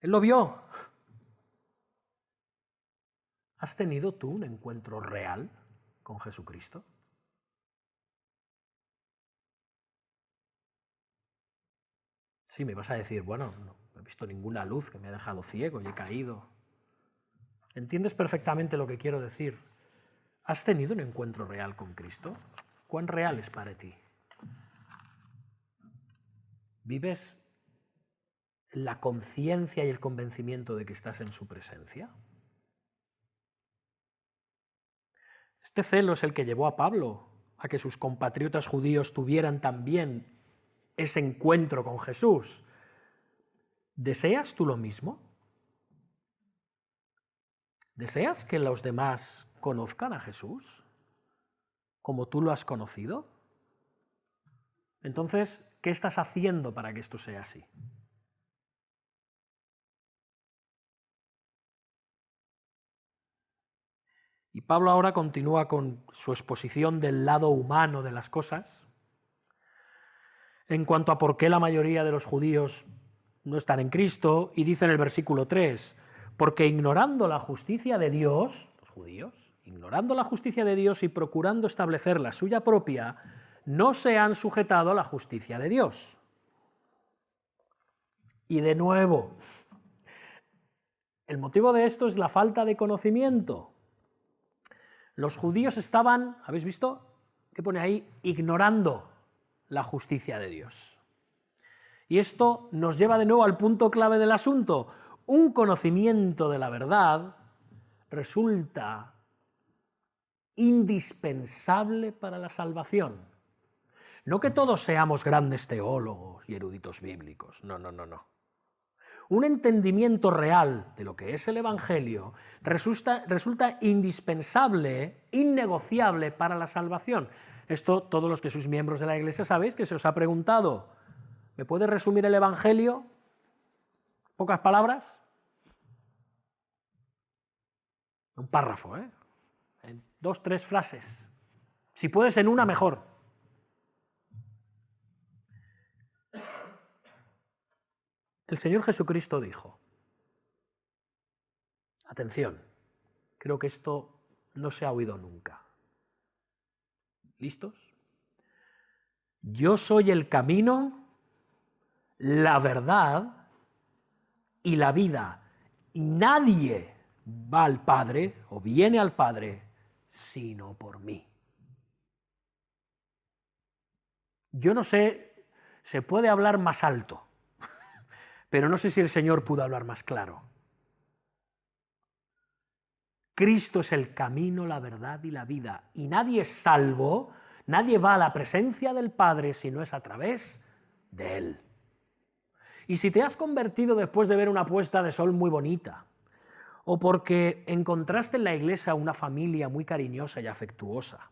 Él lo vio. ¿Has tenido tú un encuentro real con Jesucristo? Sí, me vas a decir, bueno, no he visto ninguna luz que me ha dejado ciego y he caído. ¿Entiendes perfectamente lo que quiero decir? ¿Has tenido un encuentro real con Cristo? ¿Cuán real es para ti? ¿Vives la conciencia y el convencimiento de que estás en su presencia? Este celo es el que llevó a Pablo a que sus compatriotas judíos tuvieran también ese encuentro con Jesús. ¿Deseas tú lo mismo? ¿Deseas que los demás conozcan a Jesús como tú lo has conocido? Entonces, ¿qué estás haciendo para que esto sea así? Y Pablo ahora continúa con su exposición del lado humano de las cosas, en cuanto a por qué la mayoría de los judíos no están en Cristo, y dice en el versículo 3, porque ignorando la justicia de Dios, los judíos, ignorando la justicia de Dios y procurando establecer la suya propia, no se han sujetado a la justicia de Dios. Y de nuevo, el motivo de esto es la falta de conocimiento. Los judíos estaban, ¿habéis visto? ¿Qué pone ahí? Ignorando la justicia de Dios. Y esto nos lleva de nuevo al punto clave del asunto. Un conocimiento de la verdad resulta indispensable para la salvación. No que todos seamos grandes teólogos y eruditos bíblicos, no. un entendimiento real de lo que es el Evangelio resulta indispensable, innegociable para la salvación. Esto todos los que sois miembros de la Iglesia sabéis que se os ha preguntado. ¿Me puedes resumir el Evangelio? ¿Pocas palabras? Un párrafo, ¿eh? En 2, 3 frases. Si puedes en una, mejor. El Señor Jesucristo dijo, atención, creo que esto no se ha oído nunca. ¿Listos? Yo soy el camino, la verdad y la vida. Nadie va al Padre o viene al Padre sino por mí. Yo no sé, se puede hablar más alto, pero no sé si el Señor pudo hablar más claro. Cristo es el camino, la verdad y la vida, y nadie es salvo, nadie va a la presencia del Padre si no es a través de Él. Y si te has convertido después de ver una puesta de sol muy bonita, o porque encontraste en la iglesia una familia muy cariñosa y afectuosa,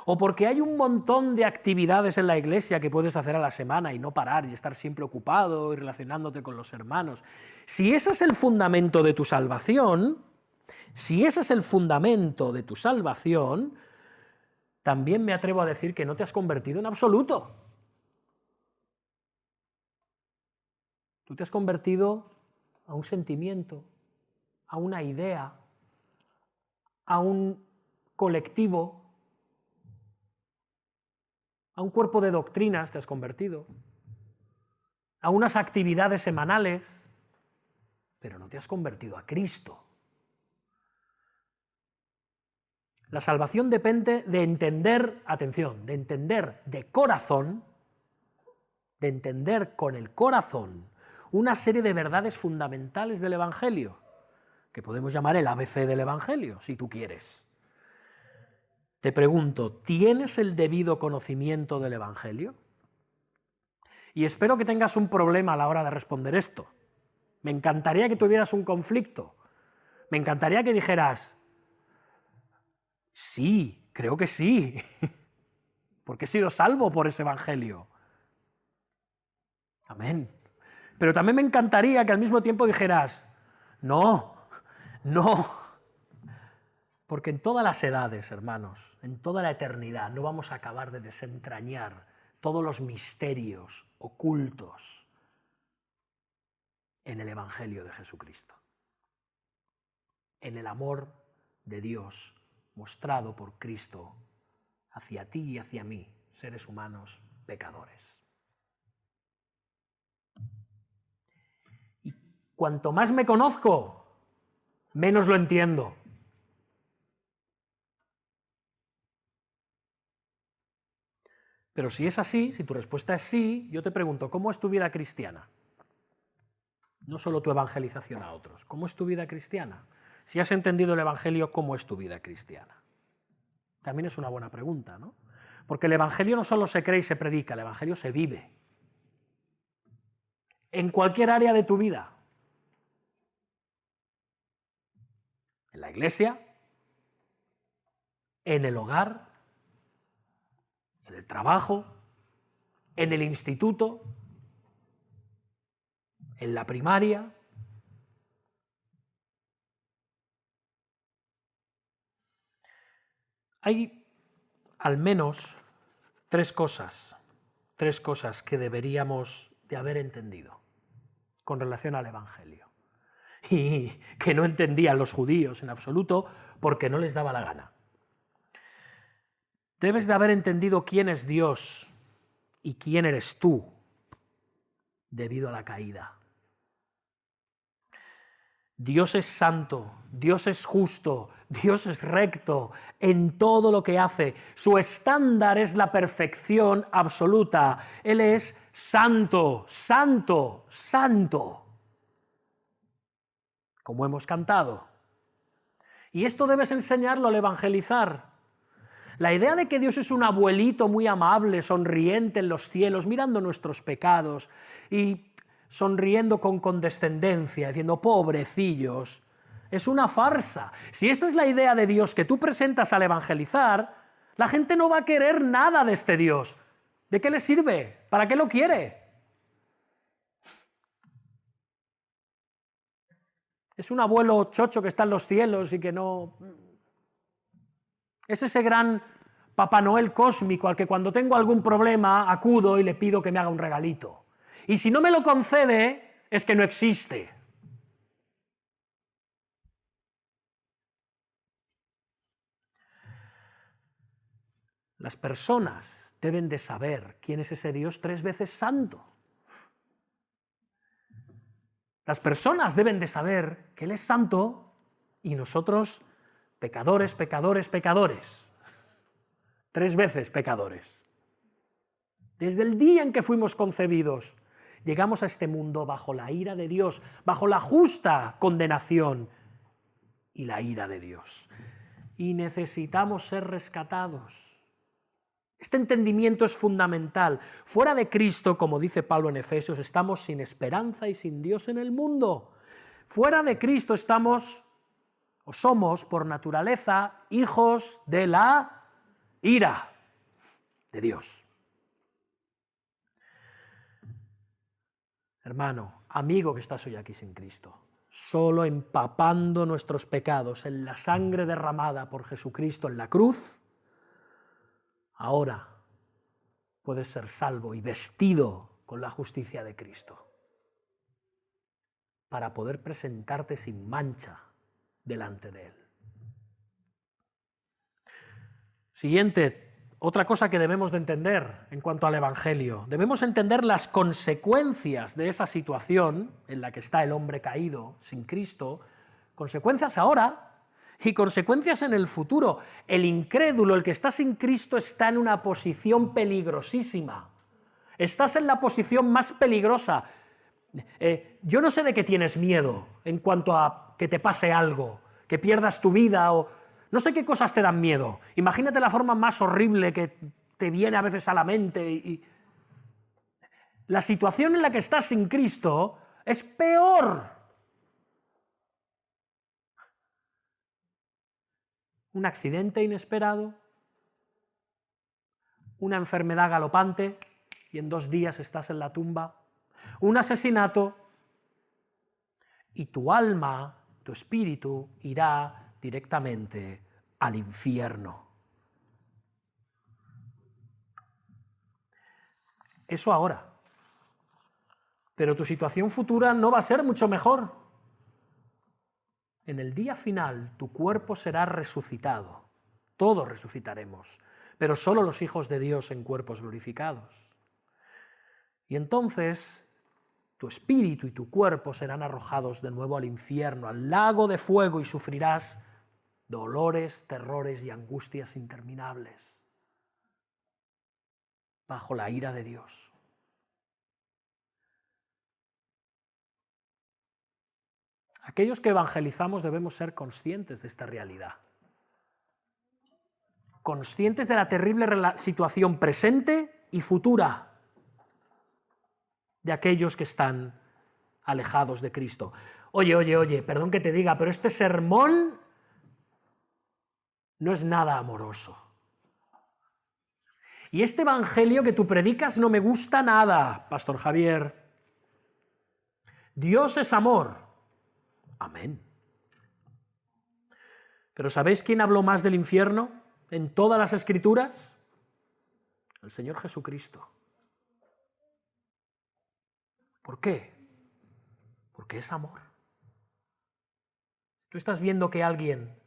o porque hay un montón de actividades en la iglesia que puedes hacer a la semana y no parar y estar siempre ocupado y relacionándote con los hermanos, si ese es el fundamento de tu salvación, también me atrevo a decir que no te has convertido en absoluto. Tú te has convertido a un sentimiento, a una idea, a un colectivo, a un cuerpo de doctrinas te has convertido, a unas actividades semanales, pero no te has convertido a Cristo. La salvación depende de entender, atención, de entender de corazón, de entender con el corazón una serie de verdades fundamentales del Evangelio, que podemos llamar el ABC del Evangelio, si tú quieres. Te pregunto, ¿tienes el debido conocimiento del Evangelio? Y espero que tengas un problema a la hora de responder esto. Me encantaría que tuvieras un conflicto. Me encantaría que dijeras, sí, creo que sí, porque he sido salvo por ese Evangelio. Amén. Pero también me encantaría que al mismo tiempo dijeras, no, porque en todas las edades, hermanos, en toda la eternidad, no vamos a acabar de desentrañar todos los misterios ocultos en el Evangelio de Jesucristo, en el amor de Dios mostrado por Cristo hacia ti y hacia mí, seres humanos pecadores. Y cuanto más me conozco, menos lo entiendo. Pero si es así, si tu respuesta es sí, yo te pregunto, ¿cómo es tu vida cristiana? No solo tu evangelización a otros, ¿cómo es tu vida cristiana? Si has entendido el Evangelio, ¿cómo es tu vida cristiana? También es una buena pregunta, ¿no? Porque el Evangelio no solo se cree y se predica, el Evangelio se vive. En cualquier área de tu vida. En la iglesia, en el hogar, en el trabajo, en el instituto, en la primaria. Hay al menos tres cosas que deberíamos de haber entendido con relación al Evangelio y que no entendían los judíos en absoluto porque no les daba la gana. Debes de haber entendido quién es Dios y quién eres tú debido a la caída. Dios es santo, Dios es justo, Dios es recto en todo lo que hace. Su estándar es la perfección absoluta. Él es santo, santo, santo, como hemos cantado. Y esto debes enseñarlo al evangelizar. La idea de que Dios es un abuelito muy amable, sonriente en los cielos, mirando nuestros pecados y sonriendo con condescendencia, diciendo, pobrecillos, es una farsa. Si esta es la idea de Dios que tú presentas al evangelizar, la gente no va a querer nada de este Dios. ¿De qué le sirve? ¿Para qué lo quiere? Es un abuelo chocho que está en los cielos y que no... Es ese gran Papá Noel cósmico al que cuando tengo algún problema acudo y le pido que me haga un regalito. Y si no me lo concede, es que no existe. Las personas deben de saber quién es ese Dios 3 veces santo. Las personas deben de saber que Él es santo y nosotros pecadores, pecadores, pecadores. 3 veces pecadores. Desde el día en que fuimos concebidos, llegamos a este mundo bajo la ira de Dios, bajo la justa condenación y la ira de Dios. Y necesitamos ser rescatados. Este entendimiento es fundamental. Fuera de Cristo, como dice Pablo en Efesios, estamos sin esperanza y sin Dios en el mundo. Fuera de Cristo estamos, o somos, por naturaleza, hijos de la ira de Dios. Hermano, amigo que estás hoy aquí sin Cristo, solo empapando nuestros pecados en la sangre derramada por Jesucristo en la cruz, ahora puedes ser salvo y vestido con la justicia de Cristo para poder presentarte sin mancha delante de Él. Siguiente, otra cosa que debemos de entender en cuanto al Evangelio. Debemos entender las consecuencias de esa situación en la que está el hombre caído sin Cristo, consecuencias ahora y consecuencias en el futuro. El incrédulo, el que está sin Cristo, está en una posición peligrosísima. Estás en la posición más peligrosa. Yo no sé de qué tienes miedo en cuanto a que te pase algo, que pierdas tu vida o... No sé qué cosas te dan miedo. Imagínate la forma más horrible que te viene a veces a la mente. La situación en la que estás sin Cristo es peor. Un accidente inesperado, una enfermedad galopante y en 2 días estás en la tumba, un asesinato y tu alma, tu espíritu, irá directamente al infierno. Eso ahora. Pero tu situación futura no va a ser mucho mejor. En el día final tu cuerpo será resucitado. Todos resucitaremos, pero solo los hijos de Dios en cuerpos glorificados. Y entonces tu espíritu y tu cuerpo serán arrojados de nuevo al infierno, al lago de fuego, y sufrirás dolores, terrores y angustias interminables bajo la ira de Dios. Aquellos que evangelizamos debemos ser conscientes de esta realidad, conscientes de la terrible situación presente y futura de aquellos que están alejados de Cristo. Oye, perdón que te diga, pero este sermón no es nada amoroso. Y este evangelio que tú predicas no me gusta nada, Pastor Javier. Dios es amor. Amén. Pero ¿sabéis quién habló más del infierno en todas las Escrituras? El Señor Jesucristo. ¿Por qué? Porque es amor. Tú estás viendo que alguien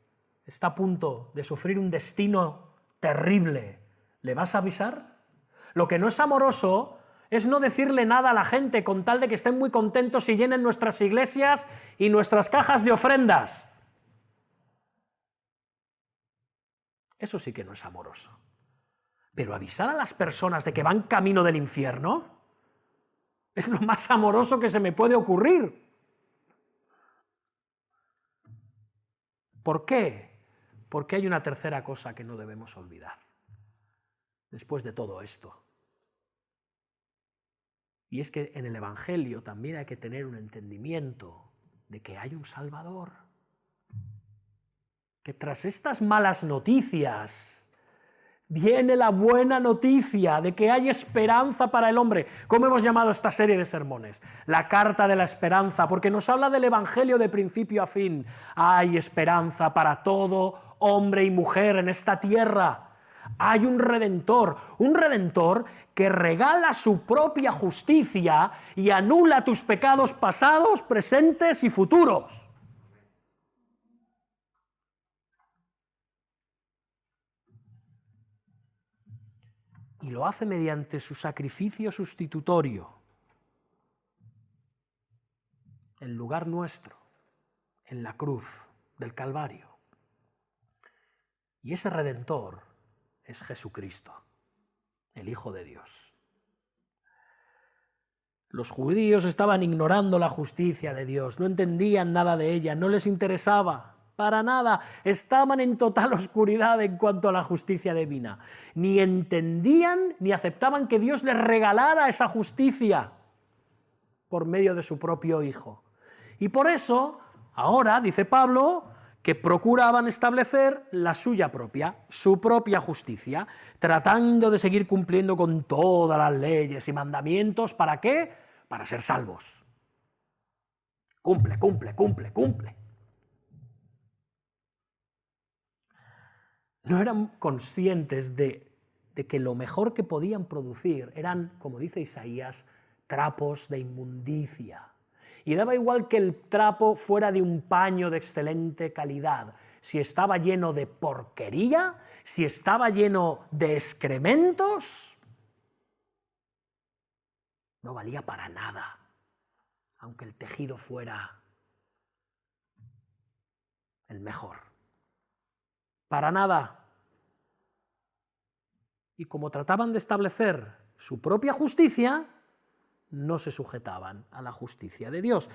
está a punto de sufrir un destino terrible. ¿Le vas a avisar? Lo que no es amoroso es no decirle nada a la gente con tal de que estén muy contentos y llenen nuestras iglesias y nuestras cajas de ofrendas. Eso sí que no es amoroso. Pero avisar a las personas de que van camino del infierno es lo más amoroso que se me puede ocurrir. ¿Por qué? Porque hay una tercera cosa que no debemos olvidar después de todo esto. Y es que en el Evangelio también hay que tener un entendimiento de que hay un Salvador. Que tras estas malas noticias viene la buena noticia de que hay esperanza para el hombre. ¿Cómo hemos llamado esta serie de sermones? La carta de la esperanza, porque nos habla del Evangelio de principio a fin. Hay esperanza para todo hombre y mujer en esta tierra. Hay un Redentor que regala su propia justicia y anula tus pecados pasados, presentes y futuros. Y lo hace mediante su sacrificio sustitutorio, en lugar nuestro, en la cruz del Calvario. Y ese Redentor es Jesucristo, el Hijo de Dios. Los judíos estaban ignorando la justicia de Dios, no entendían nada de ella, no les interesaba. Para nada, estaban en total oscuridad en cuanto a la justicia divina. Ni entendían ni aceptaban que Dios les regalara esa justicia por medio de su propio Hijo. Y por eso, ahora, dice Pablo, que procuraban establecer la suya propia, su propia justicia, tratando de seguir cumpliendo con todas las leyes y mandamientos. ¿Para qué? Para ser salvos. Cumple, cumple, cumple, cumple. No eran conscientes de que lo mejor que podían producir eran, como dice Isaías, trapos de inmundicia. Y daba igual que el trapo fuera de un paño de excelente calidad. Si estaba lleno de porquería, si estaba lleno de excrementos, no valía para nada, aunque el tejido fuera el mejor. Para nada. Y como trataban de establecer su propia justicia, no se sujetaban a la justicia de Dios.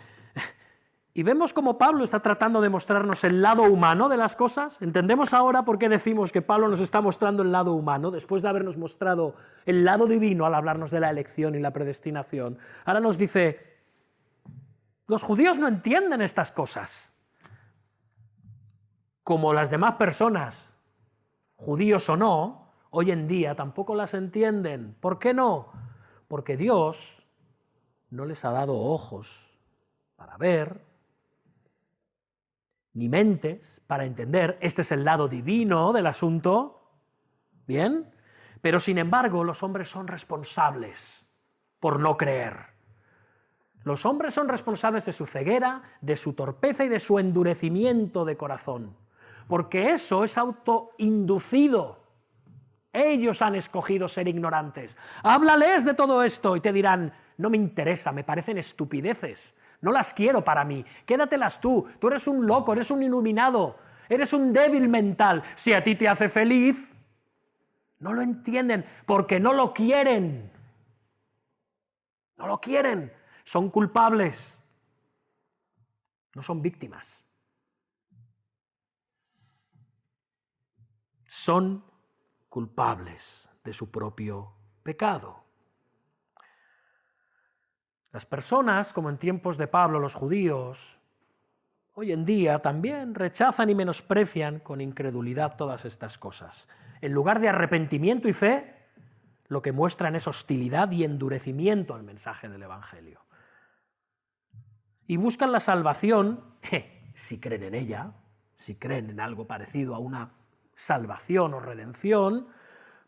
Y vemos cómo Pablo está tratando de mostrarnos el lado humano de las cosas. ¿Entendemos ahora por qué decimos que Pablo nos está mostrando el lado humano, después de habernos mostrado el lado divino al hablarnos de la elección y la predestinación? Ahora nos dice, los judíos no entienden estas cosas, como las demás personas, judíos o no, hoy en día tampoco las entienden. ¿Por qué no? Porque Dios no les ha dado ojos para ver, ni mentes para entender. Este es el lado divino del asunto, ¿bien? Pero sin embargo, los hombres son responsables por no creer. Los hombres son responsables de su ceguera, de su torpeza y de su endurecimiento de corazón. Porque eso es autoinducido. Ellos han escogido ser ignorantes. Háblales de todo esto y te dirán, no me interesa, me parecen estupideces, no las quiero para mí, quédatelas tú eres un loco, eres un iluminado, eres un débil mental. Si a ti te hace feliz, no lo entienden porque no lo quieren. No lo quieren, son culpables, no son víctimas. Son culpables de su propio pecado. Las personas, como en tiempos de Pablo, los judíos, hoy en día también rechazan y menosprecian con incredulidad todas estas cosas. En lugar de arrepentimiento y fe, lo que muestran es hostilidad y endurecimiento al mensaje del Evangelio. Y buscan la salvación, si creen en ella, si creen en algo parecido a una salvación o redención,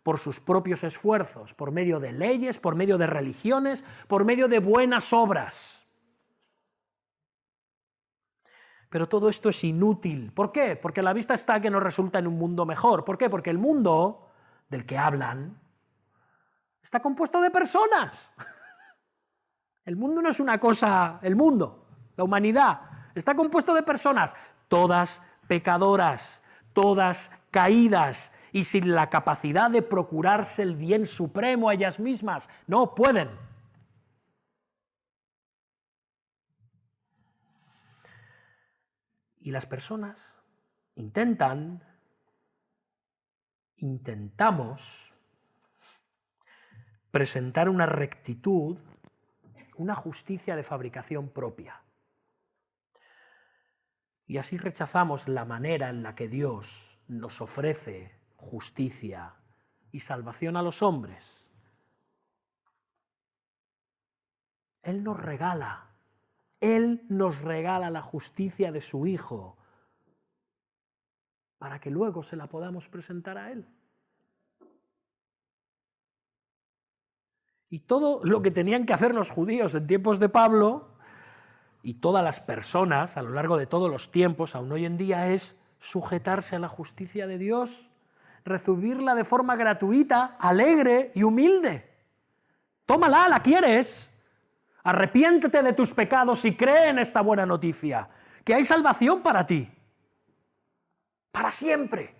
por sus propios esfuerzos, por medio de leyes, por medio de religiones, por medio de buenas obras. Pero todo esto es inútil. ¿Por qué? Porque a la vista está que nos resulta en un mundo mejor. ¿Por qué? Porque el mundo del que hablan está compuesto de personas. El mundo no es una cosa, el mundo, la humanidad, está compuesto de personas, todas pecadoras, todas caídas y sin la capacidad de procurarse el bien supremo a ellas mismas. No pueden. Y las personas intentamos presentar una rectitud una justicia de fabricación propia. Y así rechazamos la manera en la que Dios nos ofrece justicia y salvación a los hombres. Él nos regala la justicia de su Hijo para que luego se la podamos presentar a Él. Y todo lo que tenían que hacer los judíos en tiempos de Pablo y todas las personas a lo largo de todos los tiempos, aún hoy en día, es sujetarse a la justicia de Dios, recibirla de forma gratuita, alegre y humilde. Tómala, ¿la quieres? Arrepiéntete de tus pecados y cree en esta buena noticia, que hay salvación para ti, para siempre.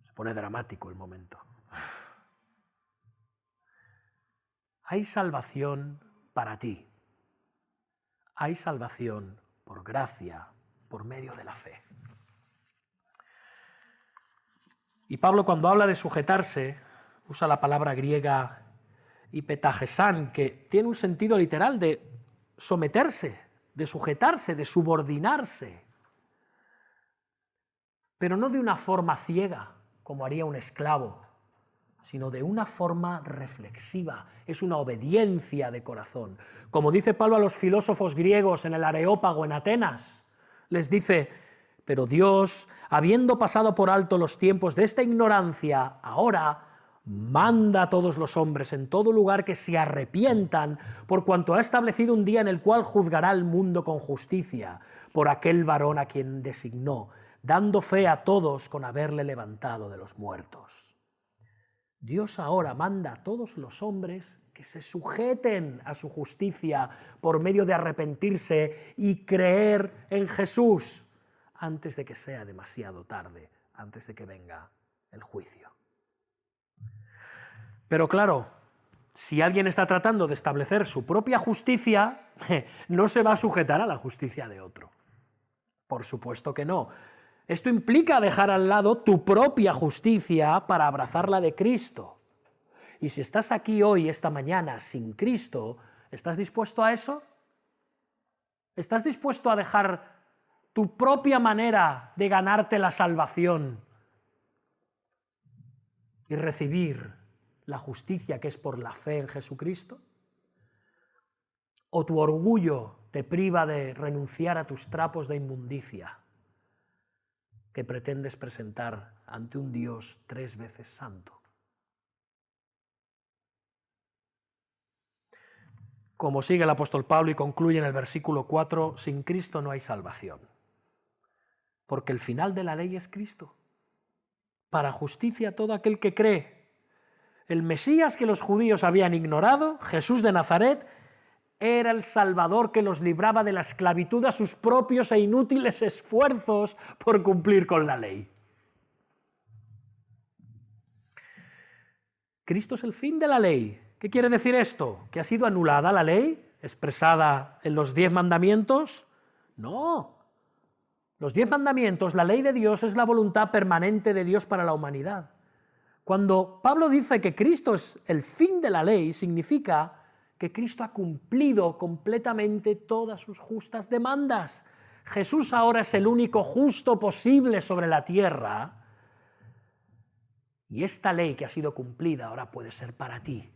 Se pone dramático el momento. Hay salvación para ti. Hay salvación por gracia, por medio de la fe. Y Pablo, cuando habla de sujetarse, usa la palabra griega hipetagesan, que tiene un sentido literal de someterse, de sujetarse, de subordinarse. Pero no de una forma ciega, como haría un esclavo, sino de una forma reflexiva. Es una obediencia de corazón. Como dice Pablo a los filósofos griegos en el Areópago en Atenas, les dice: pero Dios, habiendo pasado por alto los tiempos de esta ignorancia, ahora manda a todos los hombres en todo lugar que se arrepientan, por cuanto ha establecido un día en el cual juzgará al mundo con justicia, por aquel varón a quien designó, dando fe a todos con haberle levantado de los muertos. Dios ahora manda a todos los hombres que se sujeten a su justicia por medio de arrepentirse y creer en Jesús antes de que sea demasiado tarde, antes de que venga el juicio. Pero claro, si alguien está tratando de establecer su propia justicia, no se va a sujetar a la justicia de otro. Por supuesto que no. Esto implica dejar al lado tu propia justicia para abrazar la de Cristo. Y si estás aquí hoy, esta mañana, sin Cristo, ¿estás dispuesto a eso? ¿Estás dispuesto a dejar tu propia manera de ganarte la salvación y recibir la justicia que es por la fe en Jesucristo? ¿O tu orgullo te priva de renunciar a tus trapos de inmundicia que pretendes presentar ante un Dios 3 veces santo? Como sigue el apóstol Pablo y concluye en el versículo 4, sin Cristo no hay salvación, porque el final de la ley es Cristo, para justicia a todo aquel que cree. El Mesías que los judíos habían ignorado, Jesús de Nazaret, era el Salvador que los libraba de la esclavitud a sus propios e inútiles esfuerzos por cumplir con la ley. Cristo es el fin de la ley. ¿Qué quiere decir esto? ¿Que ha sido anulada la ley, expresada en los 10 mandamientos? No. Los 10 mandamientos, la ley de Dios, es la voluntad permanente de Dios para la humanidad. Cuando Pablo dice que Cristo es el fin de la ley, significa que Cristo ha cumplido completamente todas sus justas demandas. Jesús ahora es el único justo posible sobre la tierra, y esta ley que ha sido cumplida ahora puede ser para ti.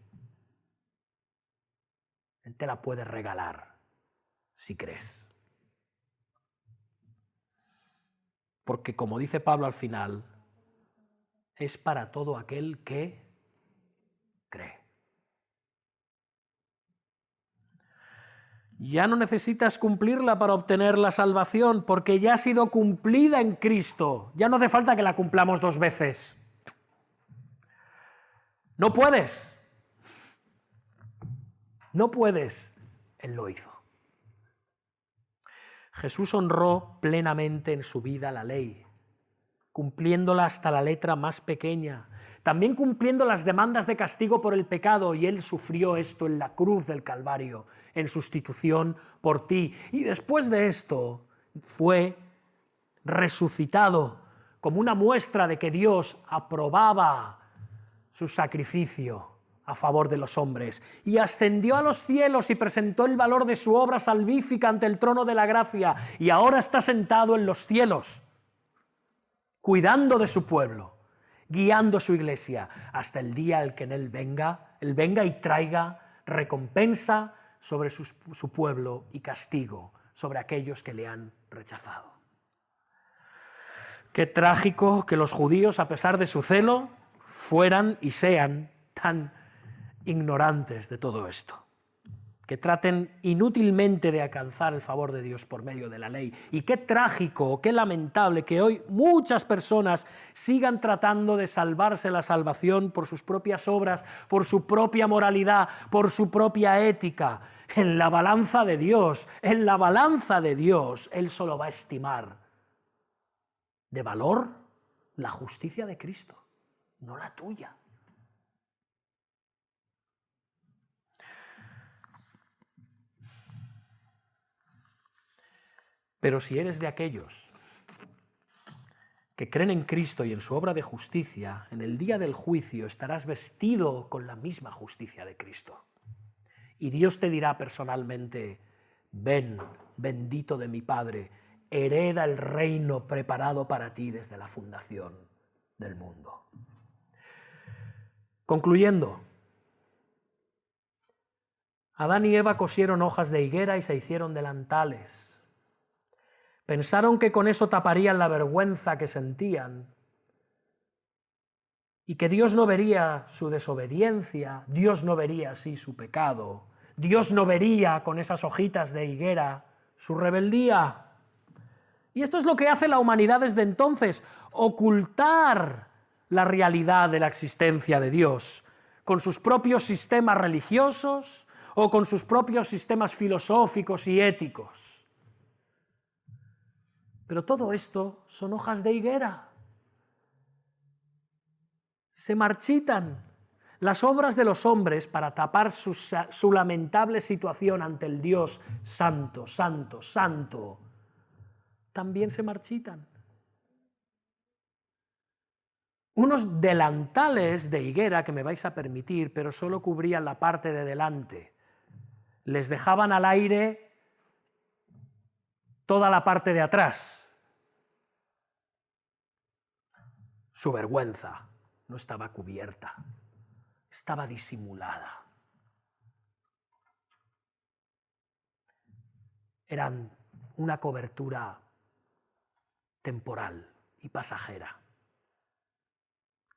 Él te la puede regalar si crees. Porque como dice Pablo al final, es para todo aquel que cree. Ya no necesitas cumplirla para obtener la salvación, porque ya ha sido cumplida en Cristo. Ya no hace falta que la cumplamos 2 veces. No puedes. No puedes. Él lo hizo. Jesús honró plenamente en su vida la ley, cumpliéndola hasta la letra más pequeña, también cumpliendo las demandas de castigo por el pecado, y Él sufrió esto en la cruz del Calvario, en sustitución por ti. Y después de esto fue resucitado como una muestra de que Dios aprobaba su sacrificio a favor de los hombres, y ascendió a los cielos y presentó el valor de su obra salvífica ante el trono de la gracia, y ahora está sentado en los cielos, cuidando de su pueblo, guiando su iglesia, hasta el día en que Él venga y traiga recompensa sobre su pueblo y castigo sobre aquellos que le han rechazado. Qué trágico que los judíos, a pesar de su celo, fueran y sean tan ignorantes de todo esto, que traten inútilmente de alcanzar el favor de Dios por medio de la ley. Y qué trágico, qué lamentable que hoy muchas personas sigan tratando de salvarse la salvación por sus propias obras, por su propia moralidad, por su propia ética. En la balanza de Dios, Él solo va a estimar de valor la justicia de Cristo, no la tuya. Pero si eres de aquellos que creen en Cristo y en su obra de justicia, en el día del juicio estarás vestido con la misma justicia de Cristo. Y Dios te dirá personalmente: ven, bendito de mi Padre, hereda el reino preparado para ti desde la fundación del mundo. Concluyendo, Adán y Eva cosieron hojas de higuera y se hicieron delantales. Pensaron que con eso taparían la vergüenza que sentían y que Dios no vería su desobediencia, Dios no vería así su pecado, Dios no vería con esas hojitas de higuera su rebeldía. Y esto es lo que hace la humanidad desde entonces: ocultar la realidad de la existencia de Dios con sus propios sistemas religiosos o con sus propios sistemas filosóficos y éticos. Pero todo esto son hojas de higuera. Se marchitan. Las obras de los hombres para tapar su lamentable situación ante el Dios santo, santo, santo, también se marchitan. Unos delantales de higuera, que me vais a permitir, pero solo cubrían la parte de delante. Les dejaban al aire toda la parte de atrás. Su vergüenza no estaba cubierta, estaba disimulada. Eran una cobertura temporal y pasajera,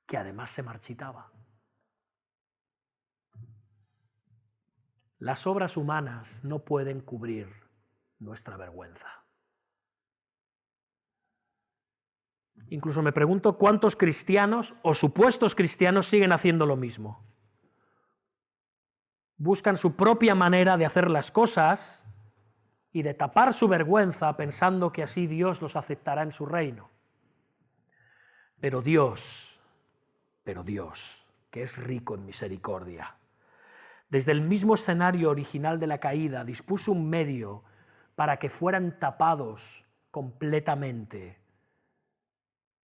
que además se marchitaba. Las obras humanas no pueden cubrir nuestra vergüenza. Incluso me pregunto cuántos cristianos o supuestos cristianos siguen haciendo lo mismo. Buscan su propia manera de hacer las cosas y de tapar su vergüenza pensando que así Dios los aceptará en su reino. Pero Dios, que es rico en misericordia, desde el mismo escenario original de la caída dispuso un medio para que fueran tapados completamente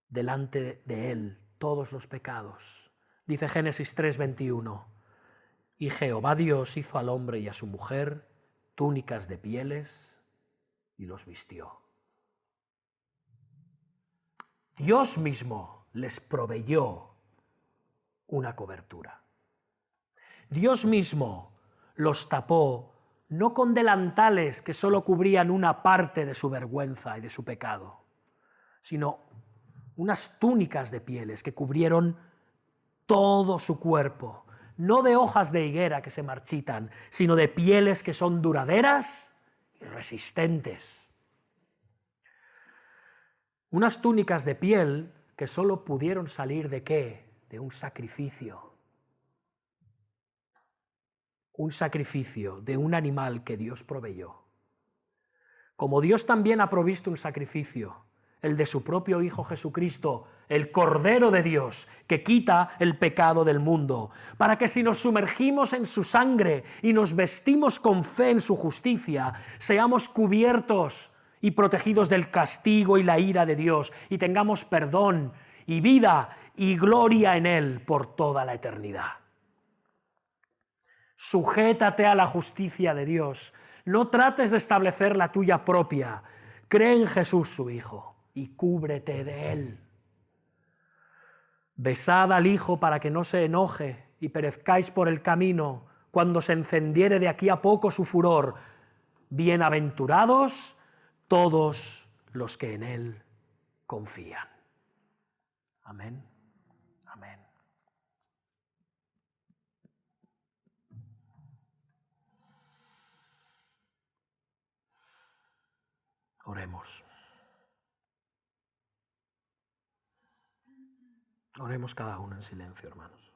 delante de Él todos los pecados. Dice Génesis 3:21, y Jehová Dios hizo al hombre y a su mujer túnicas de pieles y los vistió. Dios mismo les proveyó una cobertura. Dios mismo los tapó no con delantales que solo cubrían una parte de su vergüenza y de su pecado, sino unas túnicas de pieles que cubrieron todo su cuerpo, no de hojas de higuera que se marchitan, sino de pieles que son duraderas y resistentes. Unas túnicas de piel que solo pudieron salir ¿de qué? De un sacrificio. Un sacrificio de un animal que Dios proveyó. Como Dios también ha provisto un sacrificio, el de su propio Hijo Jesucristo, el Cordero de Dios, que quita el pecado del mundo, para que si nos sumergimos en su sangre y nos vestimos con fe en su justicia, seamos cubiertos y protegidos del castigo y la ira de Dios, y tengamos perdón y vida y gloria en Él por toda la eternidad. Sujétate a la justicia de Dios. No trates de establecer la tuya propia. Cree en Jesús, su Hijo, y cúbrete de Él. Besad al Hijo para que no se enoje y perezcáis por el camino cuando se encendiere de aquí a poco su furor. Bienaventurados todos los que en Él confían. Amén. Amén. Oremos. Oremos cada uno en silencio, hermanos.